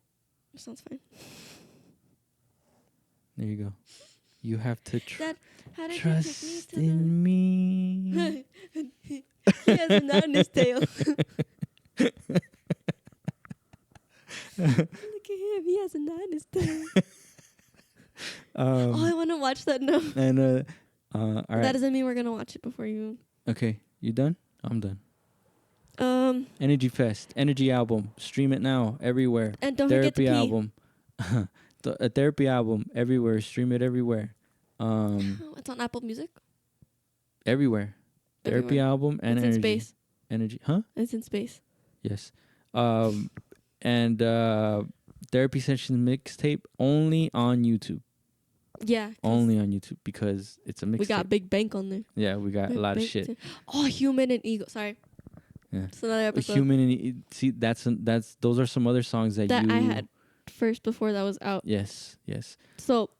[SPEAKER 3] It sounds fine.
[SPEAKER 2] There you go. You have to
[SPEAKER 3] Dad, how did
[SPEAKER 2] trust
[SPEAKER 3] you take
[SPEAKER 2] in me.
[SPEAKER 3] me to the... He has a knot in his tail. Look at him. He has a knot in his tail. Oh, I want to watch that now.
[SPEAKER 2] And all right.
[SPEAKER 3] That doesn't mean we're going to watch it before you...
[SPEAKER 2] Okay, you done? I'm done.
[SPEAKER 3] Um,
[SPEAKER 2] Energy Fest, Energy album. Stream it now everywhere.
[SPEAKER 3] and don't forget to
[SPEAKER 2] Therapy
[SPEAKER 3] pee.
[SPEAKER 2] album. A therapy album everywhere. Stream it everywhere.
[SPEAKER 3] It's on Apple Music.
[SPEAKER 2] Everywhere. Therapy
[SPEAKER 3] Everywhere.
[SPEAKER 2] album and
[SPEAKER 3] It's
[SPEAKER 2] energy.
[SPEAKER 3] in space.
[SPEAKER 2] Energy, huh?
[SPEAKER 3] It's in space.
[SPEAKER 2] Yes. And therapy session mixtape only on YouTube.
[SPEAKER 3] Yeah. 'cause
[SPEAKER 2] Only on YouTube because it's a mixtape.
[SPEAKER 3] we got Big Bank on there.
[SPEAKER 2] Yeah, we got a
[SPEAKER 3] Big
[SPEAKER 2] lot of
[SPEAKER 3] Bank
[SPEAKER 2] shit.
[SPEAKER 3] too. Oh, Human and Ego. Sorry.
[SPEAKER 2] Yeah.
[SPEAKER 3] It's another
[SPEAKER 2] A
[SPEAKER 3] episode
[SPEAKER 2] human and see that's those are some other songs that
[SPEAKER 3] that
[SPEAKER 2] you
[SPEAKER 3] I had first before that was out.
[SPEAKER 2] Yes.
[SPEAKER 3] So,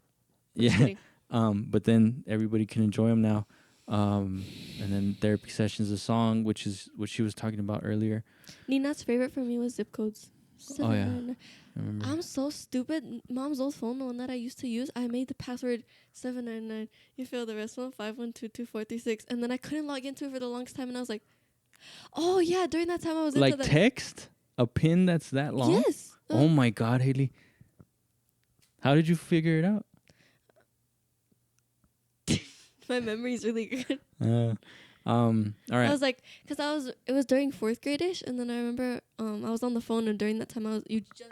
[SPEAKER 3] just
[SPEAKER 2] Yeah.
[SPEAKER 3] kidding.
[SPEAKER 2] But then everybody can enjoy them now. And then therapy sessions, a song, which is what she was talking about earlier.
[SPEAKER 3] Nina's favorite for me was zip codes.
[SPEAKER 2] Oh, yeah.
[SPEAKER 3] 799.
[SPEAKER 2] I remember.
[SPEAKER 3] I'm so stupid. Mom's old phone, the one that I used to use, I made the password 799. You fill the rest one 5122436, and then I couldn't log into it for the longest time, and I was like, oh yeah. During that time, I was
[SPEAKER 2] Like
[SPEAKER 3] into that.
[SPEAKER 2] text a pin that's that long.
[SPEAKER 3] Yes.
[SPEAKER 2] Oh my God, Haylee. How did you figure it out?
[SPEAKER 3] My memory's really good.
[SPEAKER 2] All right.
[SPEAKER 3] I was like, it was during 4th grade-ish, and then I remember I was on the phone, and during that time you just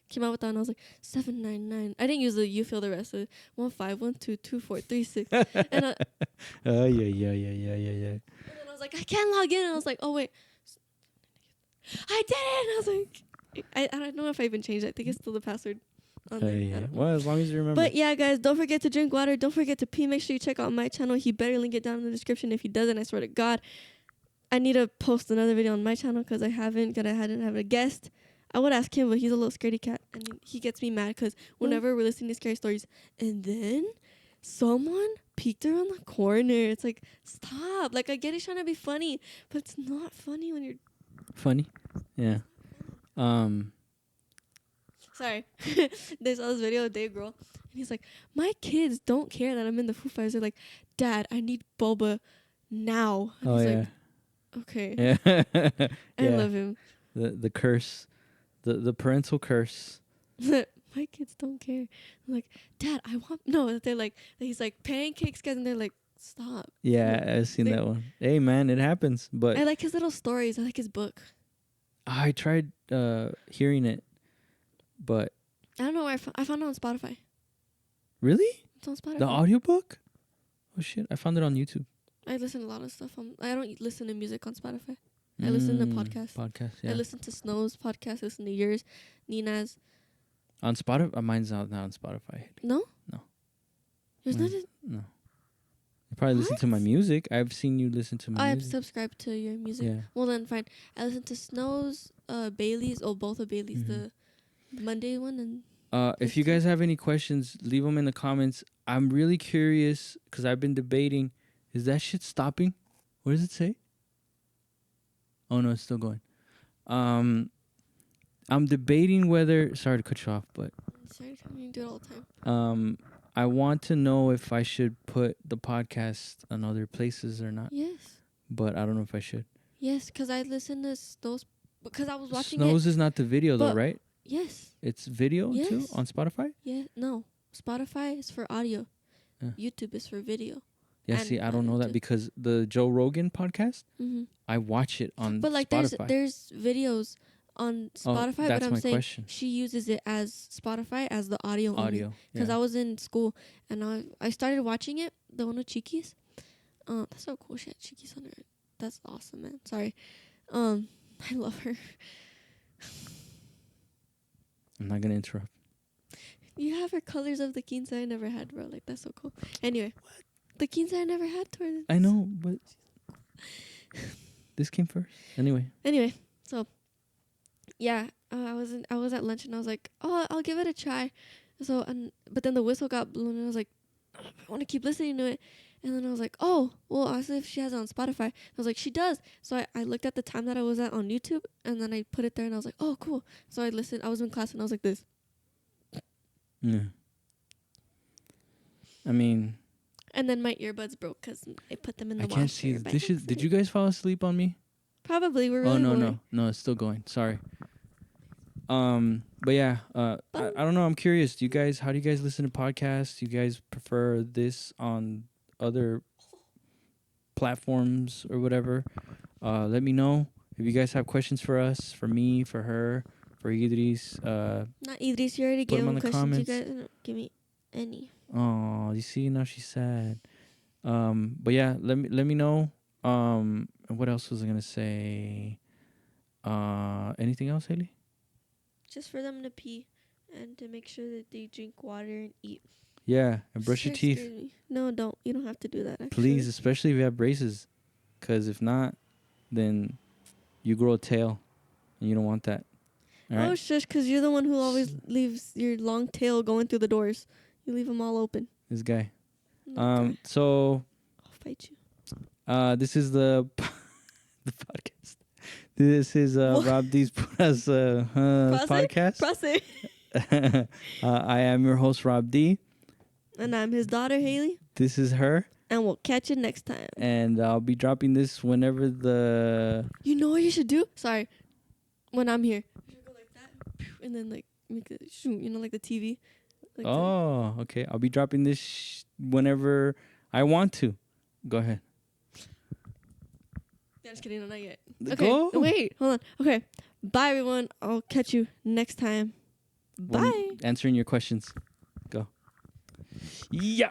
[SPEAKER 3] came out with that, and I was like 799. I didn't use the you fill the rest of it. 151222436. And
[SPEAKER 2] yeah.
[SPEAKER 3] and then I was like, I can't log in. And I was like, oh, wait. I did it. And I was like, I don't know if I even changed it. I think it's still the password. On there. I
[SPEAKER 2] Yeah.
[SPEAKER 3] don't know.
[SPEAKER 2] Well, as long as you remember.
[SPEAKER 3] But yeah, guys, don't forget to drink water. Don't forget to pee. Make sure you check out my channel. He better link it down in the description. If he doesn't, I swear to God, I need to post another video on my channel because I hadn't have a guest. I would ask him, but he's a little scaredy cat. And he gets me mad because whenever we're listening to scary stories, and then someone peeked around the corner. It's like, stop. Like, I get he's trying to be funny, but it's not funny when you're...
[SPEAKER 2] Funny. Yeah.
[SPEAKER 3] Sorry. They saw this video of Dave Grohl, and he's like, my kids don't care that I'm in the Foo Fighters. They're like, Dad, I need boba now. And
[SPEAKER 2] Oh
[SPEAKER 3] he's
[SPEAKER 2] yeah.
[SPEAKER 3] like, okay.
[SPEAKER 2] Yeah.
[SPEAKER 3] I love him.
[SPEAKER 2] The curse, the parental curse.
[SPEAKER 3] My kids don't care. I'm like, Dad, I want... No, they're like... He's like, pancakes, guys. And they're like, stop.
[SPEAKER 2] Yeah, I've seen
[SPEAKER 3] They-
[SPEAKER 2] that one. Hey man, it happens. But
[SPEAKER 3] I like his little stories. I like his book.
[SPEAKER 2] I tried hearing it, but
[SPEAKER 3] I don't know where I found it on Spotify.
[SPEAKER 2] really?
[SPEAKER 3] It's on Spotify.
[SPEAKER 2] The audiobook? Oh shit, I found it on YouTube.
[SPEAKER 3] I listen to a lot of stuff. I don't listen to music on Spotify. I listen to podcasts.
[SPEAKER 2] Podcasts, yeah.
[SPEAKER 3] I listen to Snow's podcast. I listen to yours, Nina's.
[SPEAKER 2] On Spotify? Mine's not on Spotify.
[SPEAKER 3] No?
[SPEAKER 2] No.
[SPEAKER 3] Yours
[SPEAKER 2] Mine-
[SPEAKER 3] not?
[SPEAKER 2] No. You probably listen to my music. I've seen you listen to my
[SPEAKER 3] I
[SPEAKER 2] music.
[SPEAKER 3] subscribed to your music.
[SPEAKER 2] Yeah.
[SPEAKER 3] Well, then fine. I listen to Snow's, Bailey's. Oh, both of Bailey's.
[SPEAKER 2] Mm-hmm.
[SPEAKER 3] The Monday one and
[SPEAKER 2] If you guys have any questions, leave them in the comments. I'm really curious because I've been debating. Is that shit stopping? What does it say? Oh no, it's still going. I'm debating whether. Sorry to cut you off, but
[SPEAKER 3] sorry, you do it all the time.
[SPEAKER 2] I want to know if I should put the podcast on other places or not.
[SPEAKER 3] Yes.
[SPEAKER 2] But I don't know if I should.
[SPEAKER 3] Yes, because I listened to those because I was watching
[SPEAKER 2] Snows
[SPEAKER 3] it.
[SPEAKER 2] is not the video though,
[SPEAKER 3] but-
[SPEAKER 2] right?
[SPEAKER 3] Yes.
[SPEAKER 2] It's video too
[SPEAKER 3] Yes.
[SPEAKER 2] on Spotify.
[SPEAKER 3] Yeah. No. Spotify is for audio.
[SPEAKER 2] Yeah.
[SPEAKER 3] YouTube is for video.
[SPEAKER 2] Yeah,
[SPEAKER 3] And
[SPEAKER 2] see, I
[SPEAKER 3] on
[SPEAKER 2] don't know that
[SPEAKER 3] YouTube.
[SPEAKER 2] because the Joe Rogan podcast,
[SPEAKER 3] Mm-hmm.
[SPEAKER 2] I watch it on
[SPEAKER 3] But like,
[SPEAKER 2] Spotify.
[SPEAKER 3] there's videos on Spotify.
[SPEAKER 2] that's
[SPEAKER 3] but I'm
[SPEAKER 2] my
[SPEAKER 3] saying
[SPEAKER 2] question.
[SPEAKER 3] she uses it as Spotify as the audio.
[SPEAKER 2] Audio.
[SPEAKER 3] Because
[SPEAKER 2] yeah.
[SPEAKER 3] I was in school and I started watching it. The one with Chiquis. That's so cool. She had Chiquis on her. That's awesome, man. Sorry. I love her.
[SPEAKER 2] I'm not gonna interrupt.
[SPEAKER 3] You have her colors of the quince I never had, bro. Like, that's so cool. Anyway, the quince I never had to her.
[SPEAKER 2] I know, but this came first. Anyway,
[SPEAKER 3] So yeah, I was at lunch and I was like, oh, I'll give it a try. So but then the whistle got blown and I was like, I want to keep listening to it. And then I was like, oh, well, I asked if she has it on Spotify. I was like, she does. So I looked at the time that I was at on YouTube and then I put it there and I was like, oh, cool. So I listened. I was in class and I was like this.
[SPEAKER 2] yeah. I mean,
[SPEAKER 3] And then my earbuds broke because I put them in the
[SPEAKER 2] I can't see the dishes. Did you guys fall asleep on me?
[SPEAKER 3] Probably. We're really
[SPEAKER 2] Oh no,
[SPEAKER 3] boring.
[SPEAKER 2] no, it's still going. Sorry. But yeah, I don't know. I'm curious. How do you guys listen to podcasts? Do you guys prefer this on other platforms or whatever? Let me know if you guys have questions for us, for me, for her, for Idris.
[SPEAKER 3] Not Idris. You already
[SPEAKER 2] Put
[SPEAKER 3] gave
[SPEAKER 2] 'em
[SPEAKER 3] him
[SPEAKER 2] in the
[SPEAKER 3] questions.
[SPEAKER 2] comments.
[SPEAKER 3] You guys didn't give me any.
[SPEAKER 2] Oh, you see, now she's sad. But yeah, let me know. And what else was I gonna say? Anything else, Haylee?
[SPEAKER 3] Just for them to pee and to make sure that they drink water and eat.
[SPEAKER 2] Yeah, and brush your
[SPEAKER 3] Scares
[SPEAKER 2] teeth,
[SPEAKER 3] me. No, don't. You don't have to do that. Actually.
[SPEAKER 2] please, especially if you have braces. Because if not, then you grow a tail, and you don't want that. All right?
[SPEAKER 3] Oh, shush, because you're the one who always leaves your long tail going through the doors. You leave them all open.
[SPEAKER 2] This guy.
[SPEAKER 3] Okay.
[SPEAKER 2] So
[SPEAKER 3] I'll fight you.
[SPEAKER 2] this is the the podcast. This is Rob D's Puras podcast.
[SPEAKER 3] Prase.
[SPEAKER 2] I am your host, Rob D.
[SPEAKER 3] And I'm his daughter, Haylee.
[SPEAKER 2] This is her,
[SPEAKER 3] And we'll catch you next time.
[SPEAKER 2] and I'll be dropping this whenever the.
[SPEAKER 3] You know what you should do? Sorry. When I'm here. You should go like that. And then, like, make it shoot. You know, like the TV. Like
[SPEAKER 2] Oh, okay. I'll be dropping this whenever I want to. Go ahead.
[SPEAKER 3] Yeah, just kidding. No, not yet.
[SPEAKER 2] Go.
[SPEAKER 3] Okay. Wait. Hold on. Okay. Bye, everyone. I'll catch you next time.
[SPEAKER 2] When
[SPEAKER 3] Bye.
[SPEAKER 2] answering your questions. Go. Yeah.